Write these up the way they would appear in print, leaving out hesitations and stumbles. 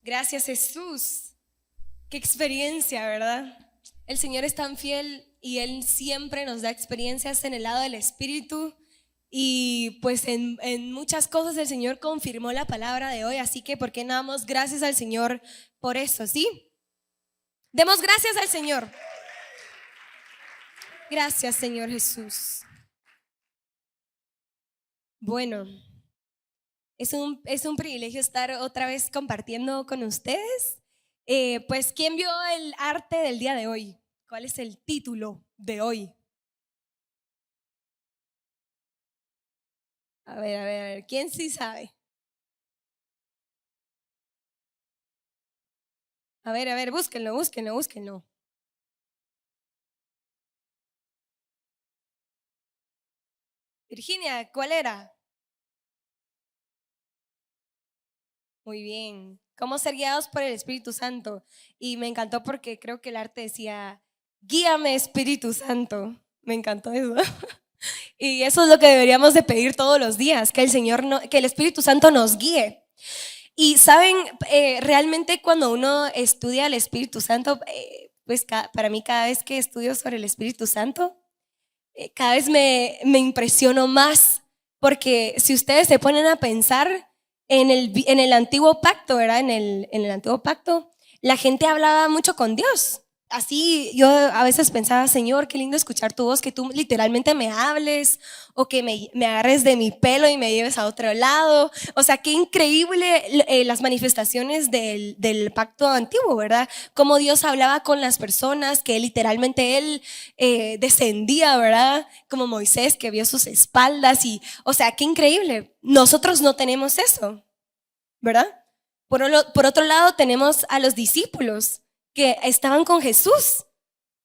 Gracias, Jesús. Qué experiencia, ¿verdad? El Señor es tan fiel y Él siempre nos da experiencias en el lado del Espíritu. Y pues en muchas cosas el Señor confirmó la palabra de hoy. Así que, ¿por qué no damos gracias al Señor por eso? ¿Sí? Demos gracias al Señor. Gracias, Señor Jesús. Bueno, es un privilegio estar otra vez compartiendo con ustedes. Pues, ¿quién vio el arte del día de hoy? ¿Cuál es el título de hoy? A ver, ¿quién sí sabe? A ver, búsquenlo. Virginia, ¿cuál era? Muy bien. ¿Cómo ser guiados por el Espíritu Santo? Y me encantó porque creo que el arte decía, guíame Espíritu Santo. Me encantó eso. Y eso es lo que deberíamos de pedir todos los días, que el Señor, que el Espíritu Santo nos guíe. Y saben, realmente cuando uno estudia el Espíritu Santo, pues para mí cada vez que estudio sobre el Espíritu Santo, cada vez me impresiono más, porque si ustedes se ponen a pensar en el antiguo pacto, ¿verdad? En el antiguo pacto, la gente hablaba mucho con Dios. Así yo a veces pensaba, Señor, qué lindo escuchar tu voz, que tú literalmente me hables o que me agarres de mi pelo y me lleves a otro lado. O sea, qué increíble las manifestaciones del pacto antiguo, ¿verdad? Cómo Dios hablaba con las personas, que literalmente Él descendía, ¿verdad? Como Moisés que vio sus espaldas y, o sea, qué increíble. Nosotros no tenemos eso, ¿verdad? Por otro lado, tenemos a los discípulos que estaban con Jesús.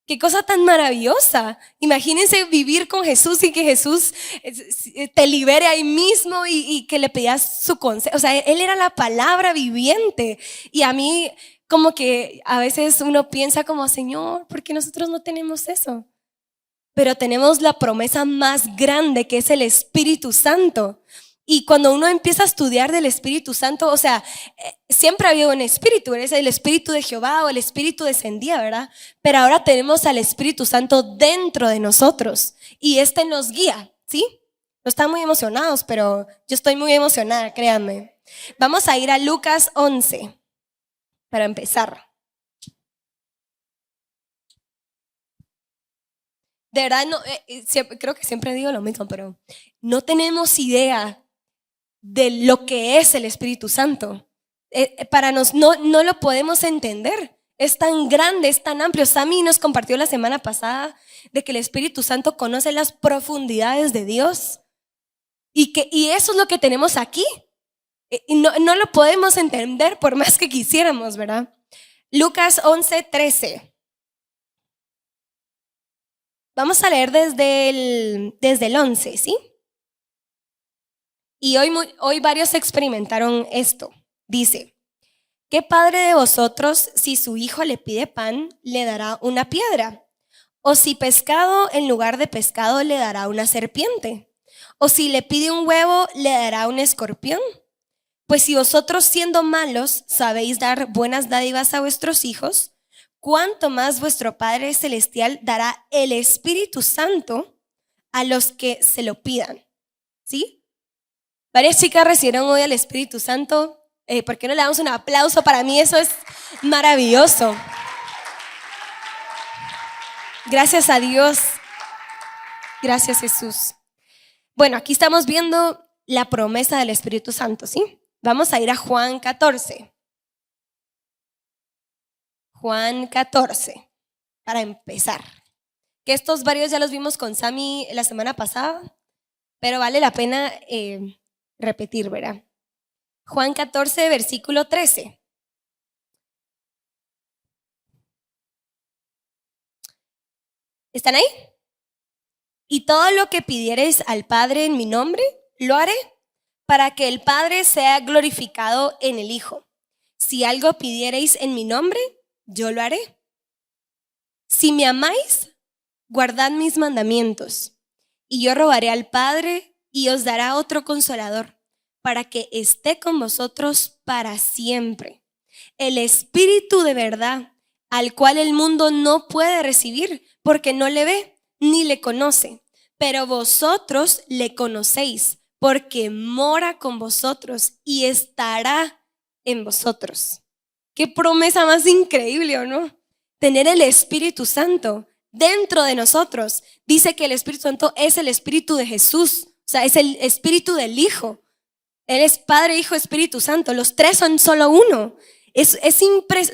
Qué cosa tan maravillosa. Imagínense vivir con Jesús y que Jesús te libere ahí mismo y que le pidas su consejo. O sea, Él era la palabra viviente. Y a mí como que a veces uno piensa como, Señor, ¿por qué nosotros no tenemos eso? Pero tenemos la promesa más grande, que es el Espíritu Santo. Y cuando uno empieza a estudiar del Espíritu Santo, o sea, siempre ha habido un espíritu, es el Espíritu de Jehová o el Espíritu descendía, ¿verdad? Pero ahora tenemos al Espíritu Santo dentro de nosotros y este nos guía, ¿sí? No están muy emocionados, pero yo estoy muy emocionada, créanme. Vamos a ir a Lucas 11 para empezar. De verdad, no, creo que siempre digo lo mismo, pero no tenemos idea de lo que es el Espíritu Santo. Para nos no lo podemos entender. Es tan grande, es tan amplio. Sammy nos compartió la semana pasada de que el Espíritu Santo conoce las profundidades de Dios y eso es lo que tenemos aquí. Y no lo podemos entender por más que quisiéramos, ¿verdad? Lucas 11:13. Vamos a leer desde el 11, ¿sí? Y hoy varios experimentaron esto. Dice, ¿qué padre de vosotros, si su hijo le pide pan, le dará una piedra? ¿O si pescado, en lugar de pescado, le dará una serpiente? ¿O si le pide un huevo, le dará un escorpión? Pues si vosotros, siendo malos, sabéis dar buenas dádivas a vuestros hijos, ¿cuánto más vuestro Padre Celestial dará el Espíritu Santo a los que se lo pidan? ¿Sí? Varias chicas recibieron hoy al Espíritu Santo. ¿Por qué no le damos un aplauso? Para mí eso es maravilloso. Gracias a Dios. Gracias, Jesús. Bueno, aquí estamos viendo la promesa del Espíritu Santo, ¿sí? Vamos a ir a Juan 14. Juan 14, para empezar. Que estos varios ya los vimos con Sammy la semana pasada, pero vale la pena repetir, ¿verdad? Juan 14, versículo 13. ¿Están ahí? Y todo lo que pidiereis al Padre en mi nombre, lo haré, para que el Padre sea glorificado en el Hijo. Si algo pidiereis en mi nombre, yo lo haré. Si me amáis, guardad mis mandamientos. Y yo rogaré al Padre y os dará otro consolador, para que esté con vosotros para siempre. el Espíritu de verdad, al cual el mundo no puede recibir porque no le ve ni le conoce. Pero vosotros le conocéis porque mora con vosotros y estará en vosotros. Qué promesa más increíble, ¿o no? Tener el Espíritu Santo dentro de nosotros. Dice que el Espíritu Santo es el Espíritu de Jesús, o sea, es el Espíritu del Hijo. Él es Padre, Hijo, Espíritu Santo. Los tres son solo uno.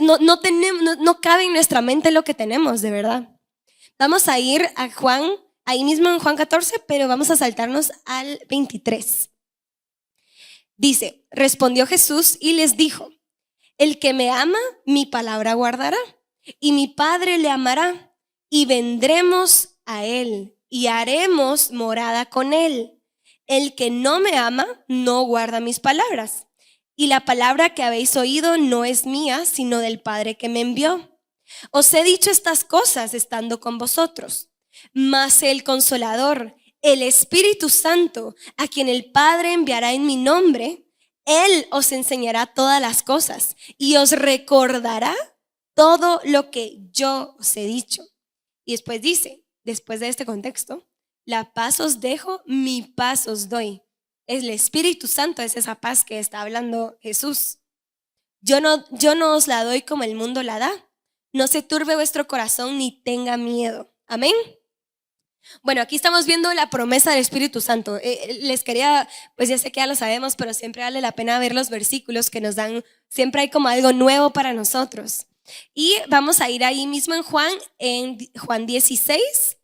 No cabe en nuestra mente lo que tenemos, de verdad. Vamos a ir a Juan, ahí mismo en Juan 14, pero vamos a saltarnos al 23. Dice, respondió Jesús y les dijo, el que me ama, mi palabra guardará, y mi Padre le amará, y vendremos a él, y haremos morada con él. El que no me ama, no guarda mis palabras. Y la palabra que habéis oído no es mía, sino del Padre que me envió. Os he dicho estas cosas estando con vosotros. Mas el Consolador, el Espíritu Santo, a quien el Padre enviará en mi nombre, Él os enseñará todas las cosas y os recordará todo lo que yo os he dicho. Y después dice, después de este contexto, la paz os dejo, mi paz os doy. El Espíritu Santo es esa paz que está hablando Jesús. Yo no os la doy como el mundo la da. No se turbe vuestro corazón ni tenga miedo. Amén. Bueno, aquí estamos viendo la promesa del Espíritu Santo. Les quería, pues ya sé que ya lo sabemos, pero siempre vale la pena ver los versículos que nos dan, siempre hay como algo nuevo para nosotros. Y vamos a ir ahí mismo en Juan 16,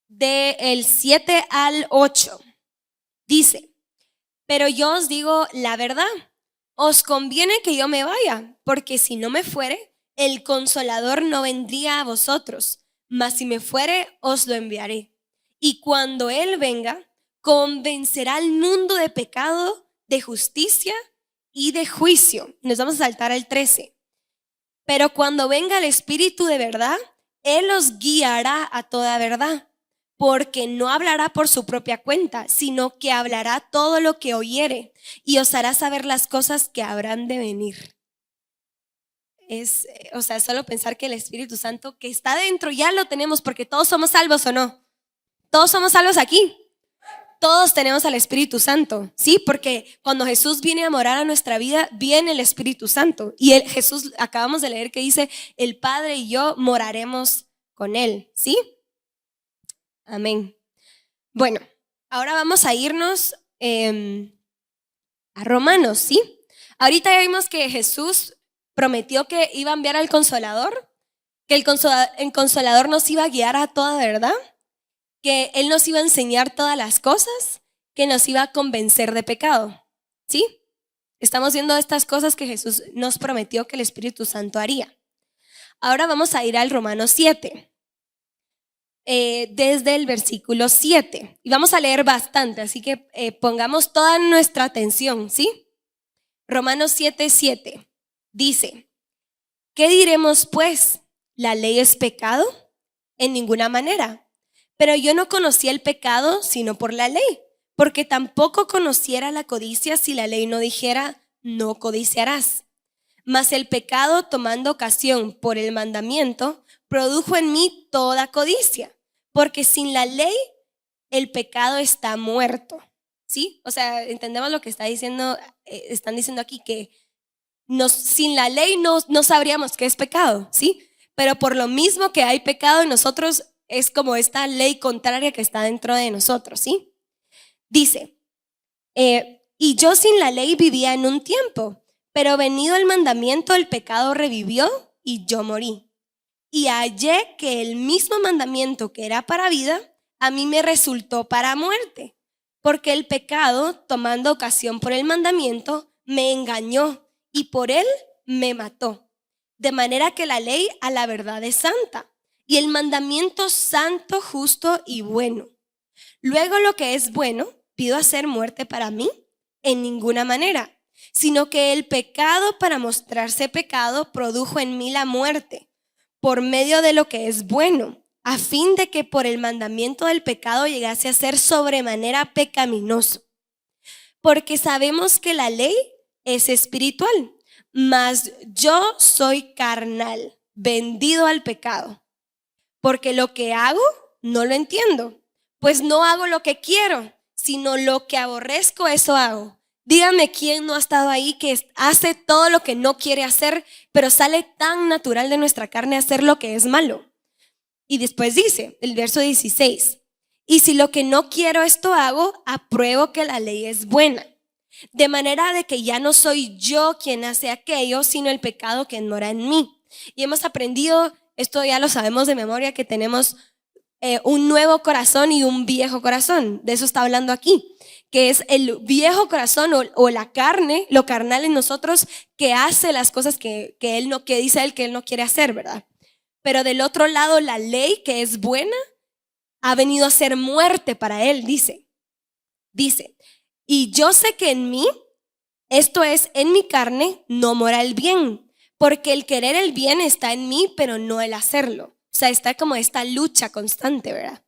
del 7 al 8. Dice, pero yo os digo la verdad, os conviene que yo me vaya, porque si no me fuere, el Consolador no vendría a vosotros, mas si me fuere, os lo enviaré. Y cuando Él venga, convencerá al mundo de pecado, de justicia y de juicio. Nos vamos a saltar al 13. Pero cuando venga el Espíritu de verdad, Él os guiará a toda verdad, porque no hablará por su propia cuenta, sino que hablará todo lo que oyere y os hará saber las cosas que habrán de venir. Solo pensar que el Espíritu Santo que está dentro ya lo tenemos, porque todos somos salvos, ¿o no? Todos somos salvos aquí. Todos tenemos al Espíritu Santo, ¿sí? Porque cuando Jesús viene a morar a nuestra vida, viene el Espíritu Santo. Y Jesús, acabamos de leer que dice, el Padre y yo moraremos con Él, ¿sí? Amén. Bueno, ahora vamos a irnos a Romanos, ¿sí? Ahorita ya vimos que Jesús prometió que iba a enviar al Consolador, que el Consolador nos iba a guiar a toda verdad, que Él nos iba a enseñar todas las cosas, que nos iba a convencer de pecado, ¿sí? Estamos viendo estas cosas que Jesús nos prometió que el Espíritu Santo haría. Ahora vamos a ir al Romanos 7. Desde el versículo 7 y vamos a leer bastante, así que pongamos toda nuestra atención, ¿sí? Romanos 7:7 dice, ¿qué diremos pues? ¿La ley es pecado? En ninguna manera, pero yo no conocía el pecado sino por la ley, porque tampoco conociera la codicia si la ley no dijera, no codiciarás. Mas el pecado, tomando ocasión por el mandamiento, produjo en mí toda codicia, porque sin la ley el pecado está muerto, ¿sí? O sea, entendemos lo que están diciendo aquí, que sin la ley no sabríamos qué es pecado, ¿sí? Pero por lo mismo que hay pecado en nosotros, es como esta ley contraria que está dentro de nosotros, ¿sí? Dice, y yo sin la ley vivía en un tiempo, pero venido el mandamiento, el pecado revivió y yo morí. Y hallé que el mismo mandamiento que era para vida, a mí me resultó para muerte, porque el pecado, tomando ocasión por el mandamiento, me engañó y por él me mató. De manera que la ley a la verdad es santa y el mandamiento santo, justo y bueno. Luego lo que es bueno, ¿pido hacer muerte para mí? En ninguna manera, sino que el pecado, para mostrarse pecado, produjo en mí la muerte por medio de lo que es bueno, a fin de que por el mandamiento del pecado llegase a ser sobremanera pecaminoso. Porque sabemos que la ley es espiritual, mas yo soy carnal, vendido al pecado, porque lo que hago no lo entiendo, pues no hago lo que quiero, sino lo que aborrezco, eso hago. Dígame quién no ha estado ahí que hace todo lo que no quiere hacer, pero sale tan natural de nuestra carne hacer lo que es malo. Y después dice, el verso 16, y si lo que no quiero esto hago, apruebo que la ley es buena. De manera de que ya no soy yo quien hace aquello, sino el pecado que mora en mí. Y hemos aprendido, esto ya lo sabemos de memoria, que tenemos un nuevo corazón y un viejo corazón. De eso está hablando aquí, que es el viejo corazón o la carne, lo carnal en nosotros, que hace las cosas que dice él que él no quiere hacer, ¿verdad? Pero del otro lado, la ley, que es buena, ha venido a ser muerte para él, dice, y yo sé que en mí, esto es, en mi carne, no mora el bien, porque el querer el bien está en mí, pero no el hacerlo. O sea, está como esta lucha constante, ¿verdad?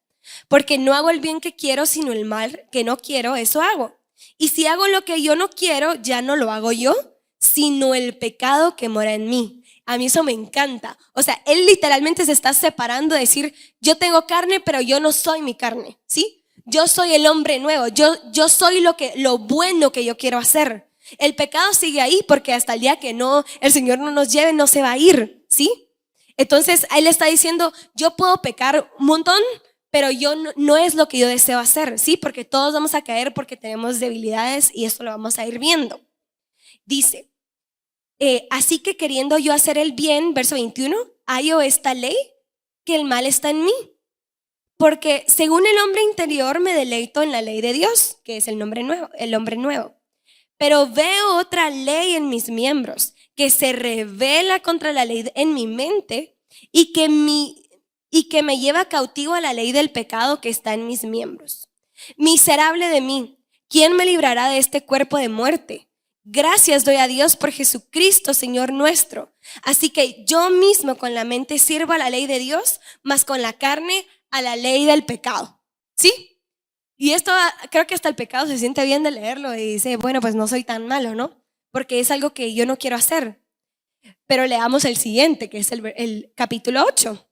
Porque no hago el bien que quiero, sino el mal que no quiero, eso hago. Y si hago lo que yo no quiero, ya no lo hago yo, sino el pecado que mora en mí. A mí eso me encanta. O sea, él literalmente se está separando de decir, yo tengo carne, pero yo no soy mi carne, ¿sí? Yo soy el hombre nuevo, yo soy lo bueno que yo quiero hacer. El pecado sigue ahí porque hasta el día que el Señor no nos lleve, no se va a ir, ¿sí? Entonces, él está diciendo, yo puedo pecar un montón, pero yo no es lo que yo deseo hacer, ¿sí? Porque todos vamos a caer porque tenemos debilidades y esto lo vamos a ir viendo. Dice, así que queriendo yo hacer el bien, verso 21, hallo esta ley, que el mal está en mí. Porque según el hombre interior me deleito en la ley de Dios, que es el hombre nuevo. Pero veo otra ley en mis miembros, que se revela contra la ley en mi mente y que me lleva cautivo a la ley del pecado que está en mis miembros. Miserable de mí, ¿quién me librará de este cuerpo de muerte? Gracias doy a Dios por Jesucristo, Señor nuestro. Así que yo mismo con la mente sirvo a la ley de Dios, mas con la carne a la ley del pecado. ¿Sí? Y esto creo que hasta el pecado se siente bien de leerlo y dice, bueno, pues no soy tan malo, ¿no? Porque es algo que yo no quiero hacer. Pero leamos el siguiente, que es el capítulo 8.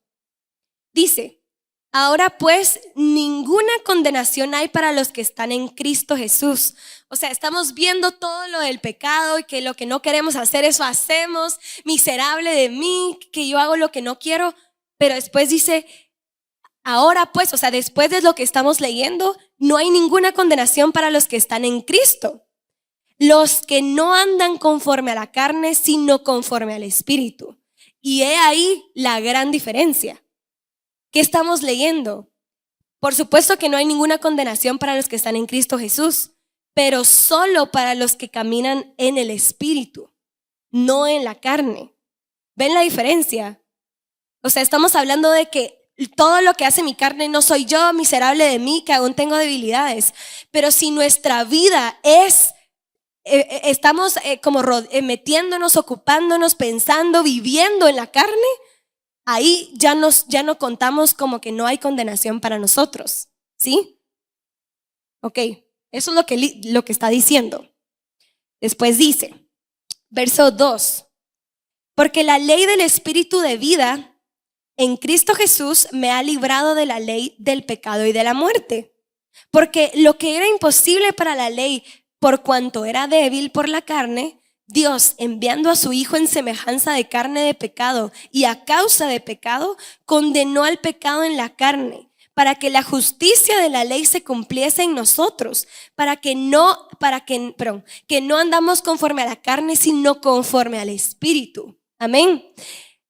Dice, ahora pues ninguna condenación hay para los que están en Cristo Jesús. O sea, estamos viendo todo lo del pecado y que lo que no queremos hacer, eso hacemos. Miserable de mí, que yo hago lo que no quiero. Pero después dice, ahora pues, o sea, después de lo que estamos leyendo, no hay ninguna condenación para los que están en Cristo. Los que no andan conforme a la carne, sino conforme al Espíritu. Y he ahí la gran diferencia. ¿Qué estamos leyendo? Por supuesto que no hay ninguna condenación para los que están en Cristo Jesús, pero solo para los que caminan en el Espíritu, no en la carne. ¿Ven la diferencia? O sea, estamos hablando de que todo lo que hace mi carne no soy yo, miserable de mí, que aún tengo debilidades. Pero si nuestra vida estamos como metiéndonos, ocupándonos, pensando, viviendo en la carne, ahí ya no contamos como que no hay condenación para nosotros, ¿sí? Ok, eso es lo que está diciendo. Después dice, verso 2, porque la ley del Espíritu de vida en Cristo Jesús me ha librado de la ley del pecado y de la muerte. Porque lo que era imposible para la ley, por cuanto era débil por la carne, Dios, enviando a su Hijo en semejanza de carne de pecado y a causa de pecado, condenó al pecado en la carne, para que la justicia de la ley se cumpliese en nosotros, que no andamos conforme a la carne, sino conforme al Espíritu. Amén.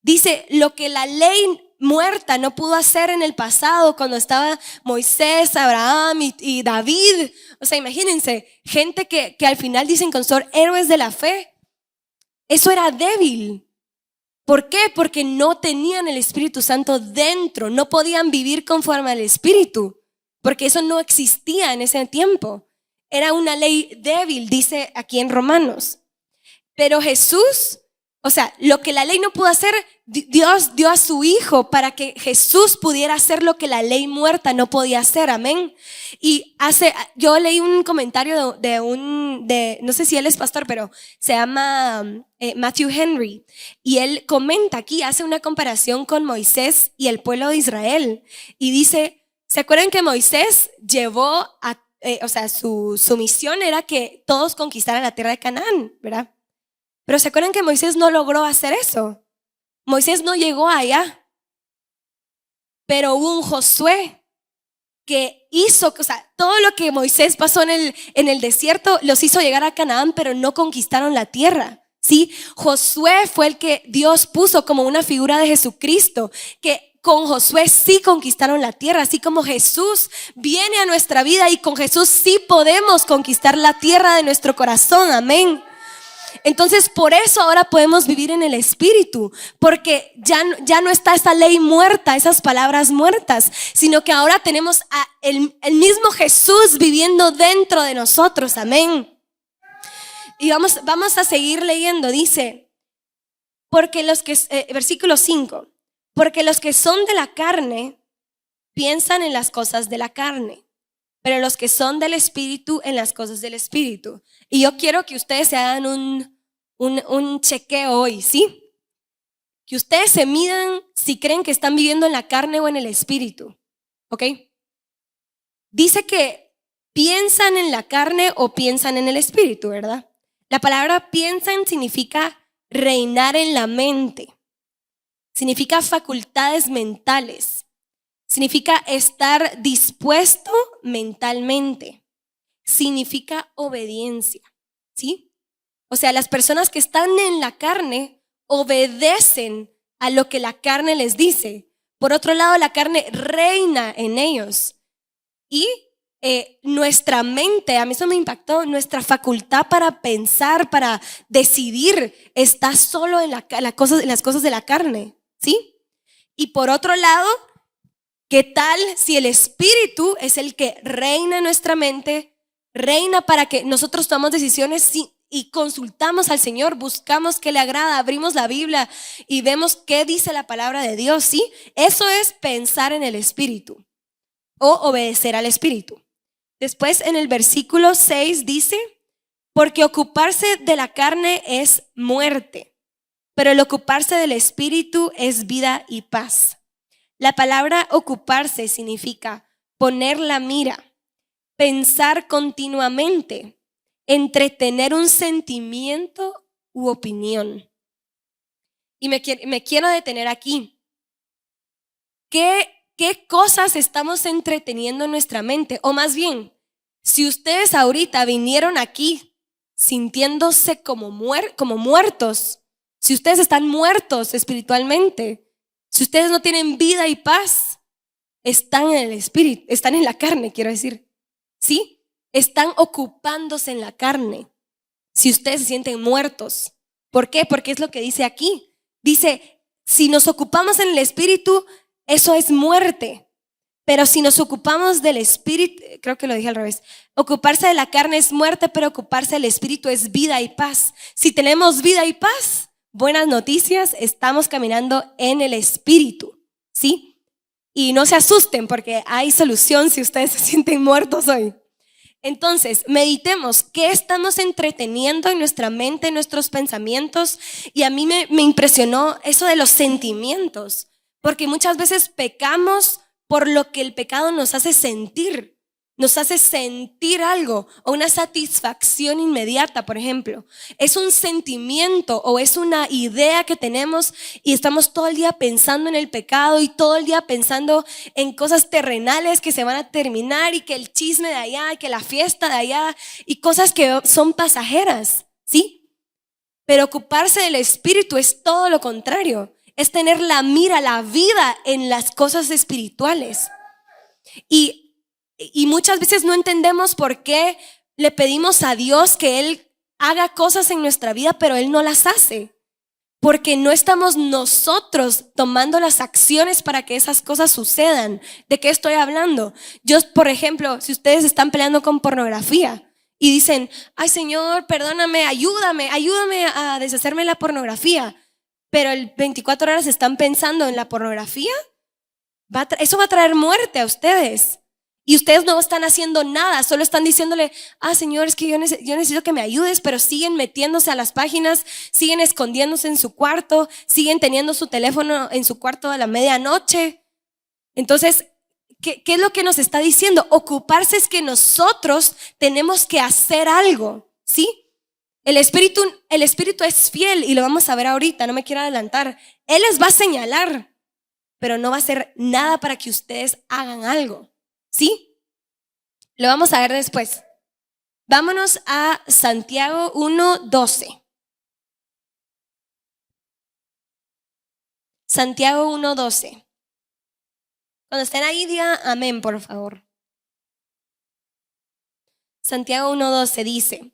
Dice, lo que la ley muerta no pudo hacer en el pasado cuando estaba Moisés, Abraham y David. O sea, imagínense, gente que al final dicen que son héroes de la fe. Eso era débil. ¿Por qué? Porque no tenían el Espíritu Santo dentro, no podían vivir conforme al Espíritu, porque eso no existía en ese tiempo. Era una ley débil, dice aquí en Romanos. Pero Jesús, O sea, lo que la ley no pudo hacer, Dios dio a su Hijo para que Jesús pudiera hacer lo que la ley muerta no podía hacer, amén. Y yo leí un comentario no sé si él es pastor, pero se llama Matthew Henry, y él comenta aquí, hace una comparación con Moisés y el pueblo de Israel, y dice, ¿se acuerdan que Moisés llevó o sea, su misión era que todos conquistaran la tierra de Canaán, ¿verdad? Pero ¿se acuerdan que Moisés no logró hacer eso? Moisés no llegó allá, pero hubo un Josué que hizo, o sea, todo lo que Moisés pasó en el desierto los hizo llegar a Canaán, pero no conquistaron la tierra. ¿Sí? Josué fue el que Dios puso como una figura de Jesucristo, que con Josué sí conquistaron la tierra, así como Jesús viene a nuestra vida y con Jesús sí podemos conquistar la tierra de nuestro corazón, amén. Entonces por eso ahora podemos vivir en el Espíritu, porque ya no está esa ley muerta, esas palabras muertas, sino que ahora tenemos el mismo Jesús viviendo dentro de nosotros, amén. Y vamos a seguir leyendo, dice, versículo 5, porque los que son de la carne piensan en las cosas de la carne, pero los que son del Espíritu en las cosas del Espíritu. Y yo quiero que ustedes se hagan un chequeo hoy, ¿sí? Que ustedes se midan si creen que están viviendo en la carne o en el Espíritu, ¿ok? Dice que piensan en la carne o piensan en el Espíritu, ¿verdad? La palabra piensan significa reinar en la mente, significa facultades mentales, significa estar dispuesto mentalmente, significa obediencia, ¿sí? O sea, las personas que están en la carne obedecen a lo que la carne les dice. Por otro lado, la carne reina en ellos. Y nuestra mente, a mí eso me impactó, nuestra facultad para pensar, para decidir, está solo en las cosas de la carne, ¿sí? Y por otro lado, ¿qué tal si el Espíritu es el que reina en nuestra mente, reina para que nosotros tomemos decisiones y consultamos al Señor, buscamos qué le agrada, abrimos la Biblia y vemos qué dice la palabra de Dios, ¿sí? Eso es pensar en el Espíritu o obedecer al Espíritu. Después en el versículo 6 dice, porque ocuparse de la carne es muerte, pero el ocuparse del Espíritu es vida y paz. La palabra ocuparse significa poner la mira, pensar continuamente, entretener un sentimiento u opinión. Y me quiero detener aquí. ¿Qué cosas estamos entreteniendo en nuestra mente? O más bien, si ustedes ahorita vinieron aquí sintiéndose como muertos, si ustedes están muertos espiritualmente, si ustedes no tienen vida y paz, están en el espíritu, están en la carne, quiero decir, ¿sí? Están ocupándose en la carne. Si ustedes se sienten muertos, ¿por qué? Porque es lo que dice aquí. Dice, si nos ocupamos en el espíritu, eso es muerte. Pero si nos ocupamos del espíritu, creo que lo dije al revés, ocuparse de la carne es muerte, pero ocuparse del espíritu es vida y paz. Si tenemos vida y paz, buenas noticias, estamos caminando en el espíritu, ¿sí? Y no se asusten porque hay solución si ustedes se sienten muertos hoy. Entonces, meditemos qué estamos entreteniendo en nuestra mente, en nuestros pensamientos. Y a mí me impresionó eso de los sentimientos, porque muchas veces pecamos por lo que el pecado nos hace sentir. Nos hace sentir algo o una satisfacción inmediata, por ejemplo. Es un sentimiento o es una idea que tenemos y estamos todo el día pensando en el pecado y todo el día pensando en cosas terrenales que se van a terminar y que el chisme de allá y que la fiesta de allá y cosas que son pasajeras, ¿sí? Pero ocuparse del espíritu es todo lo contrario. Es tener la mira, la vida en las cosas espirituales. Y muchas veces no entendemos por qué le pedimos a Dios que Él haga cosas en nuestra vida, pero Él no las hace. Porque no estamos nosotros tomando las acciones para que esas cosas sucedan. ¿De qué estoy hablando? Yo, por ejemplo, si ustedes están peleando con pornografía y dicen, ay Señor, perdóname, ayúdame a deshacerme de la pornografía. pero el 24 horas están pensando en la pornografía, eso va a traer muerte a ustedes. Y ustedes no están haciendo nada, solo están diciéndole, Señor, es que yo necesito que me ayudes, pero siguen metiéndose a las páginas, siguen escondiéndose en su cuarto, siguen teniendo su teléfono en su cuarto a la medianoche. Entonces, ¿qué es lo que nos está diciendo? Ocuparse es que nosotros tenemos que hacer algo, ¿sí? El Espíritu es fiel y lo vamos a ver ahorita, no me quiero adelantar. Él les va a señalar, pero no va a hacer nada para que ustedes hagan algo. ¿Sí? Lo vamos a ver después. Vámonos a Santiago 1:12. Santiago 1:12. Cuando estén ahí, digan amén, por favor. Santiago 1:12 dice,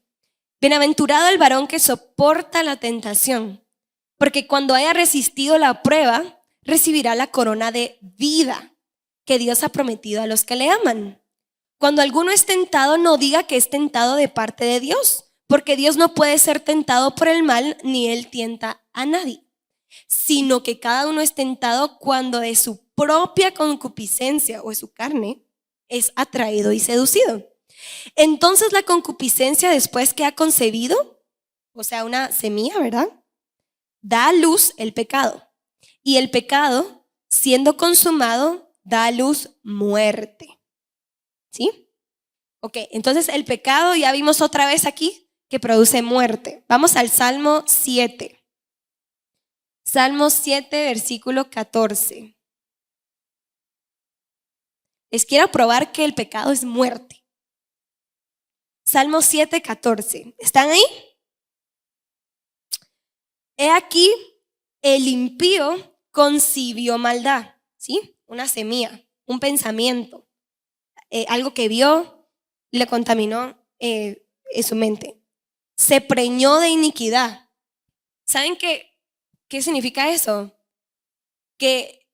bienaventurado el varón que soporta la tentación, porque cuando haya resistido la prueba, recibirá la corona de vida que Dios ha prometido a los que le aman. Cuando alguno es tentado, no diga que es tentado de parte de Dios, porque Dios no puede ser tentado por el mal, ni él tienta a nadie, sino que cada uno es tentado cuando de su propia concupiscencia o de su carne es atraído y seducido. Entonces la concupiscencia, después que ha concebido, o sea, una semilla, ¿verdad?, da a luz el pecado. Y el pecado, siendo consumado, da a luz muerte. ¿Sí? Ok, entonces el pecado ya vimos otra vez aquí que produce muerte. Vamos al Salmo 7. Salmo 7, versículo 14. Les quiero probar que el pecado es muerte. Salmo 7, 14. ¿Están ahí? He aquí, el impío concibió maldad, ¿sí? Una semilla, un pensamiento, algo que vio, le contaminó en su mente. Se preñó de iniquidad. ¿Saben qué significa eso? Que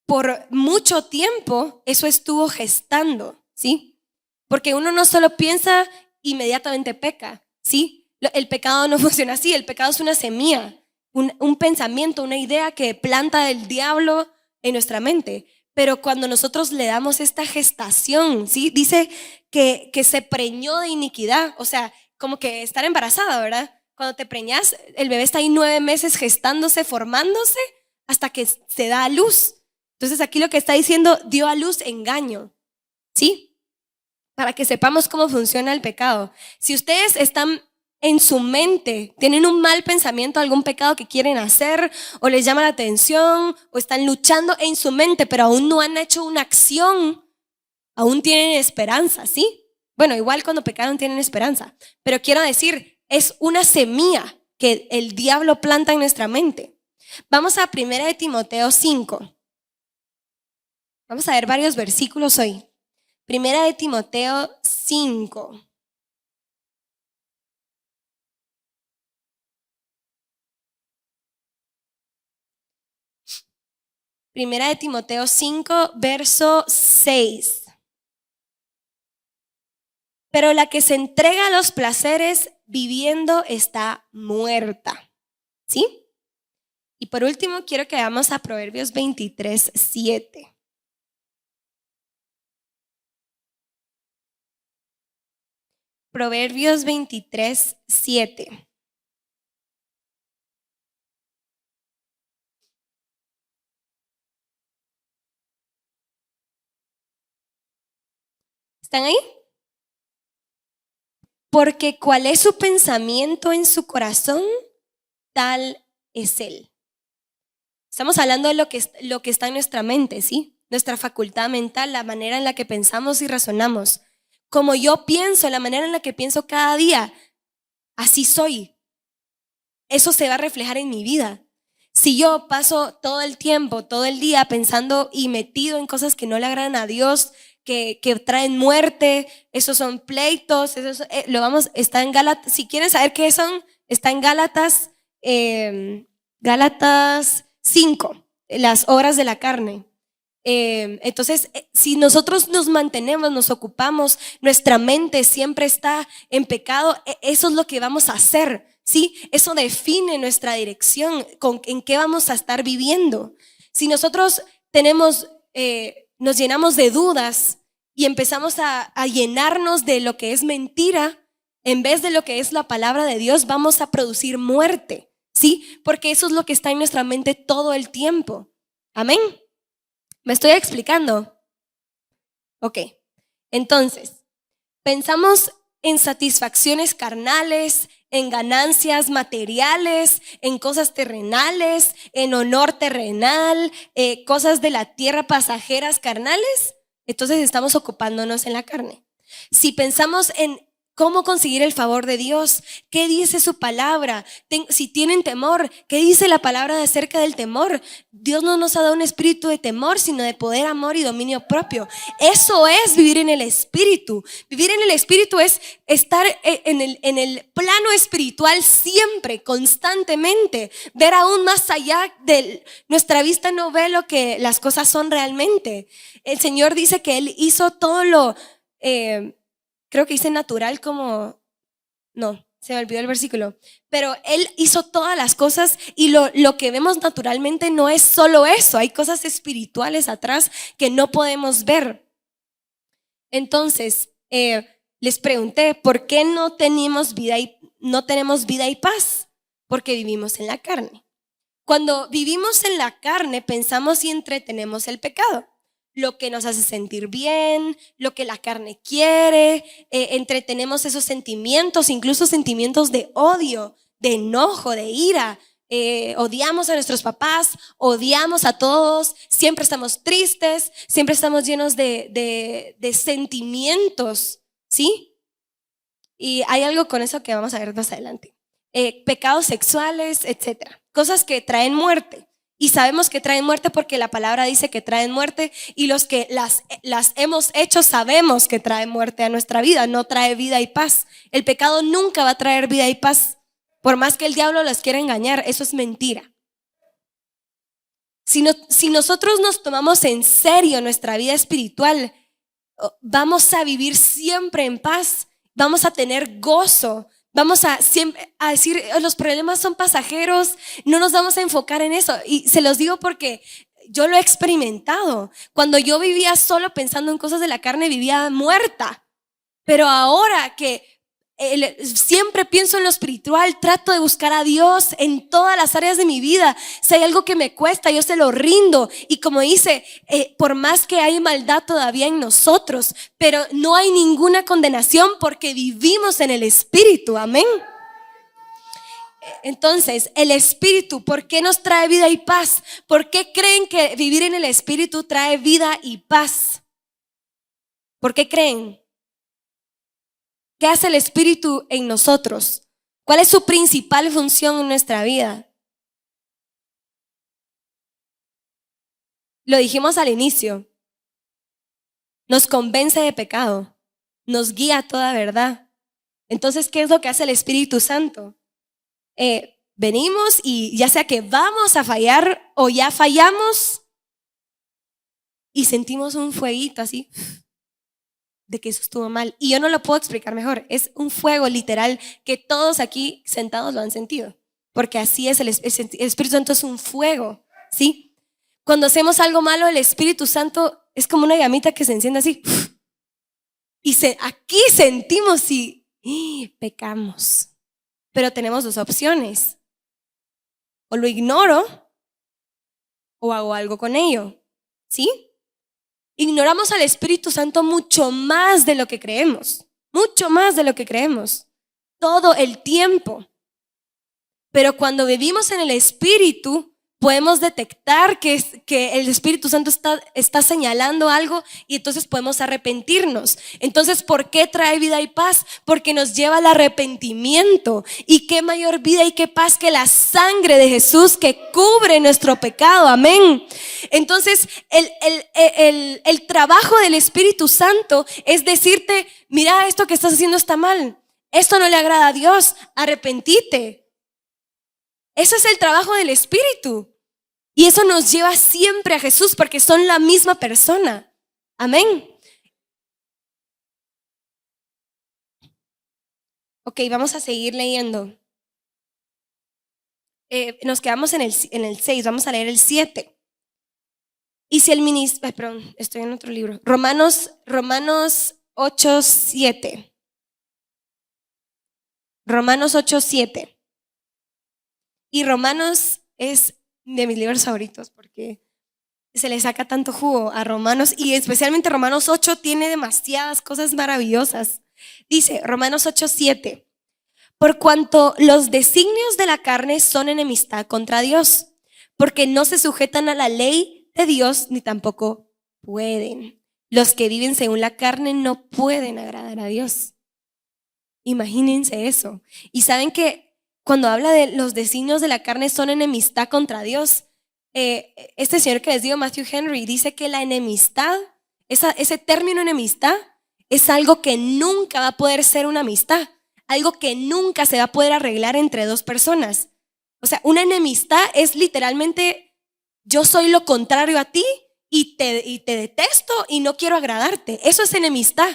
por mucho tiempo eso estuvo gestando, ¿sí? Porque uno no solo piensa, inmediatamente peca, ¿sí? El pecado no funciona así, el pecado es una semilla, un pensamiento, una idea que planta el diablo en nuestra mente. Pero cuando nosotros le damos esta gestación, ¿sí? Dice que se preñó de iniquidad, o sea, como que estar embarazada, ¿verdad? Cuando te preñas, el bebé está ahí 9 meses gestándose, formándose, hasta que se da a luz. Entonces aquí lo que está diciendo, dio a luz engaño, ¿sí? Para que sepamos cómo funciona el pecado. Si ustedes están en su mente, tienen un mal pensamiento, algún pecado que quieren hacer, o les llama la atención, o están luchando en su mente, pero aún no han hecho una acción, aún tienen esperanza, ¿sí? Bueno, igual cuando pecaron tienen esperanza, pero quiero decir, es una semilla que el diablo planta en nuestra mente. Vamos a 1 Timoteo 5. Vamos a ver varios versículos hoy. 1 Timoteo 5. Primera de Timoteo 5, verso 6. Pero la que se entrega a los placeres viviendo está muerta. ¿Sí? Y por último, quiero que vayamos a Proverbios 23, 7. Proverbios 23, 7. ¿Están ahí? Porque cuál es su pensamiento en su corazón, tal es él. Estamos hablando de lo que está en nuestra mente, ¿sí? Nuestra facultad mental, la manera en la que pensamos y razonamos. Como yo pienso, la manera en la que pienso cada día, así soy. Eso se va a reflejar en mi vida. Si yo paso todo el tiempo, todo el día pensando y metido en cosas que no le agradan a Dios, que traen muerte, esos son pleitos, está en Gálatas. Si quieren saber qué son, está en Gálatas, Gálatas 5, las obras de la carne. Entonces, si nosotros nos mantenemos, nos ocupamos, nuestra mente siempre está en pecado, eso es lo que vamos a hacer. ¿sí? Eso define nuestra dirección, en qué vamos a estar viviendo. Si nosotros nos llenamos de dudas y empezamos a llenarnos de lo que es mentira, en vez de lo que es la palabra de Dios, vamos a producir muerte, ¿sí? Porque eso es lo que está en nuestra mente todo el tiempo. Amén. ¿Me estoy explicando? Ok. Entonces, pensamos en satisfacciones carnales, en ganancias materiales, en cosas terrenales, en honor terrenal, cosas de la tierra pasajeras carnales. Entonces estamos ocupándonos en la carne. Si pensamos en cómo conseguir el favor de Dios, qué dice su palabra, si tienen temor, qué dice la palabra acerca del temor. Dios no nos ha dado un espíritu de temor, sino de poder, amor y dominio propio. Eso es vivir en el espíritu. Vivir en el espíritu es estar en el plano espiritual siempre, constantemente, ver aún más allá de nuestra vista. No ve lo que las cosas son realmente. El Señor dice que Él hizo todo lo creo que dice natural como, no, se me olvidó el versículo, pero Él hizo todas las cosas y lo que vemos naturalmente no es solo eso, hay cosas espirituales atrás que no podemos ver. Entonces, les pregunté, ¿por qué no tenemos vida y paz? Porque vivimos en la carne. Cuando vivimos en la carne, pensamos y entretenemos el pecado. Lo que nos hace sentir bien, lo que la carne quiere, entretenemos esos sentimientos, incluso sentimientos de odio, de enojo, de ira. Odiamos a nuestros papás, odiamos a todos, siempre estamos tristes, siempre estamos llenos de sentimientos, ¿sí? Y hay algo con eso que vamos a ver más adelante. Pecados sexuales, etcétera, cosas que traen muerte. Y sabemos que traen muerte porque la palabra dice que traen muerte, y los que las hemos hecho sabemos que trae muerte a nuestra vida, no trae vida y paz. El pecado nunca va a traer vida y paz. Por más que el diablo los quiera engañar, eso es mentira. Si nosotros nos tomamos en serio nuestra vida espiritual, vamos a vivir siempre en paz, vamos a tener gozo. Vamos a siempre a decir, los problemas son pasajeros, no nos vamos a enfocar en eso. Y se los digo porque yo lo he experimentado. Cuando yo vivía solo pensando en cosas de la carne, vivía muerta. Pero ahora que siempre pienso en lo espiritual, trato de buscar a Dios en todas las áreas de mi vida. Si hay algo que me cuesta, yo se lo rindo. Y como dice, por más que hay maldad todavía en nosotros, pero no hay ninguna condenación porque vivimos en el Espíritu. Amén. Entonces, el Espíritu, ¿por qué nos trae vida y paz? ¿Por qué creen que vivir en el Espíritu trae vida y paz? ¿Por qué creen? ¿Qué hace el Espíritu en nosotros? ¿Cuál es su principal función en nuestra vida? Lo dijimos al inicio. Nos convence de pecado. Nos guía a toda verdad. Entonces, ¿qué es lo que hace el Espíritu Santo? Venimos y ya sea que vamos a fallar o ya fallamos y sentimos un fueguito así de que eso estuvo mal. Y yo no lo puedo explicar mejor. Es un fuego literal que todos aquí sentados lo han sentido. Porque así es, el Espíritu Santo es un fuego, ¿sí? Cuando hacemos algo malo, el Espíritu Santo es como una llamita que se enciende así. Y aquí sentimos y pecamos. Pero tenemos dos opciones. O lo ignoro o hago algo con ello, ¿sí? Ignoramos al Espíritu Santo mucho más de lo que creemos, mucho más de lo que creemos, todo el tiempo. Pero cuando vivimos en el Espíritu, podemos detectar que el Espíritu Santo está señalando algo y entonces podemos arrepentirnos. Entonces, ¿por qué trae vida y paz? Porque nos lleva al arrepentimiento. Y qué mayor vida y qué paz que la sangre de Jesús que cubre nuestro pecado. Amén. Entonces, el trabajo del Espíritu Santo es decirte, mira, esto que estás haciendo está mal. Esto no le agrada a Dios. Arrepentite. Ese es el trabajo del Espíritu. Y eso nos lleva siempre a Jesús porque son la misma persona. Amén. Ok, vamos a seguir leyendo. nos quedamos en el 6, vamos a leer el 7. Y si el ministro, perdón, estoy en otro libro, Romanos 8, 7. Romanos 8, 7. Y Romanos es de mis libros favoritos porque se le saca tanto jugo a Romanos, y especialmente Romanos 8 tiene demasiadas cosas maravillosas. Dice Romanos 8, 7. Por cuanto los designios de la carne son enemistad contra Dios, porque no se sujetan a la ley de Dios, ni tampoco pueden. Los que viven según la carne no pueden agradar a Dios. Imagínense eso. Y saben que cuando habla de los designios de la carne son enemistad contra Dios, este señor que les digo, Matthew Henry, dice que la enemistad, ese término enemistad, es algo que nunca va a poder ser una amistad, algo que nunca se va a poder arreglar entre dos personas. O sea, una enemistad es literalmente, yo soy lo contrario a ti y te detesto y no quiero agradarte. Eso es enemistad.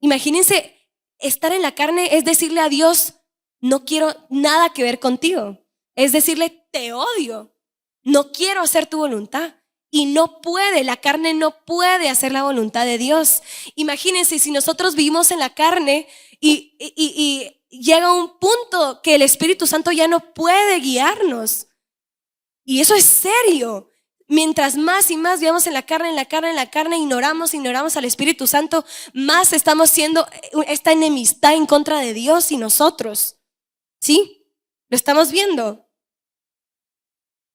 Imagínense, estar en la carne es decirle a Dios, no quiero nada que ver contigo. Es decirle, te odio, no quiero hacer tu voluntad. Y no puede, la carne no puede hacer la voluntad de Dios. Imagínense si nosotros vivimos en la carne y llega un punto que el Espíritu Santo ya no puede guiarnos. Y eso es serio. Mientras más y más vivamos en la carne, ignoramos al Espíritu Santo, más estamos siendo esta enemistad en contra de Dios y nosotros. ¿Sí? ¿Lo estamos viendo?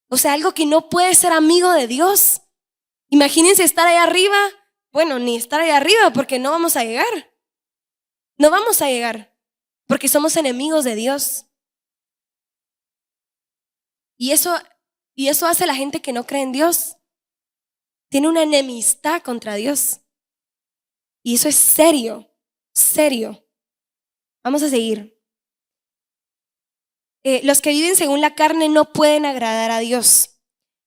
O sea, algo que no puede ser amigo de Dios. Imagínense estar ahí arriba. Bueno, ni estar ahí arriba porque no vamos a llegar. No vamos a llegar porque somos enemigos de Dios. Y eso hace la gente que no cree en Dios. Tiene una enemistad contra Dios. Y eso es serio, serio. Vamos a seguir. Los que viven según la carne no pueden agradar a Dios.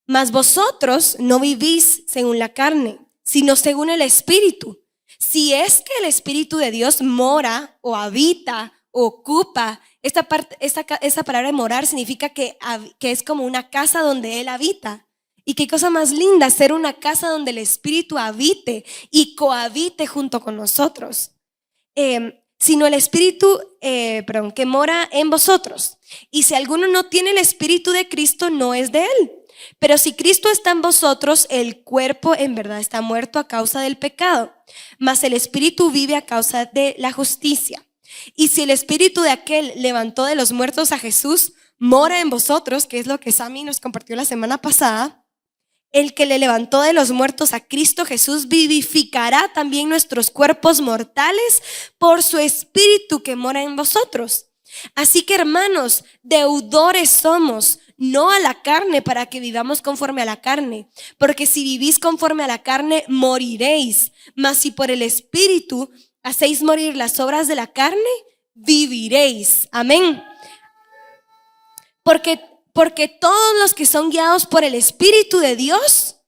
Mas vosotros no vivís según la carne, sino según el Espíritu. Si es que el Espíritu de Dios mora o habita o ocupa, esta palabra de morar significa que es como una casa donde Él habita. Y qué cosa más linda ser una casa donde el Espíritu habite y cohabite junto con nosotros. Sino el Espíritu que mora en vosotros. Y si alguno no tiene el Espíritu de Cristo, no es de Él. Pero si Cristo está en vosotros, el cuerpo en verdad está muerto a causa del pecado, mas el Espíritu vive a causa de la justicia. Y si el Espíritu de aquel levantó de los muertos a Jesús, mora en vosotros, que es lo que Sammy nos compartió la semana pasada, el que le levantó de los muertos a Cristo Jesús vivificará también nuestros cuerpos mortales por su Espíritu que mora en vosotros. Así que, hermanos, deudores somos, no a la carne, para que vivamos conforme a la carne. Porque si vivís conforme a la carne, moriréis. Mas si por el Espíritu hacéis morir las obras de la carne, viviréis. Amén. Porque todos los que son guiados por el Espíritu de Dios,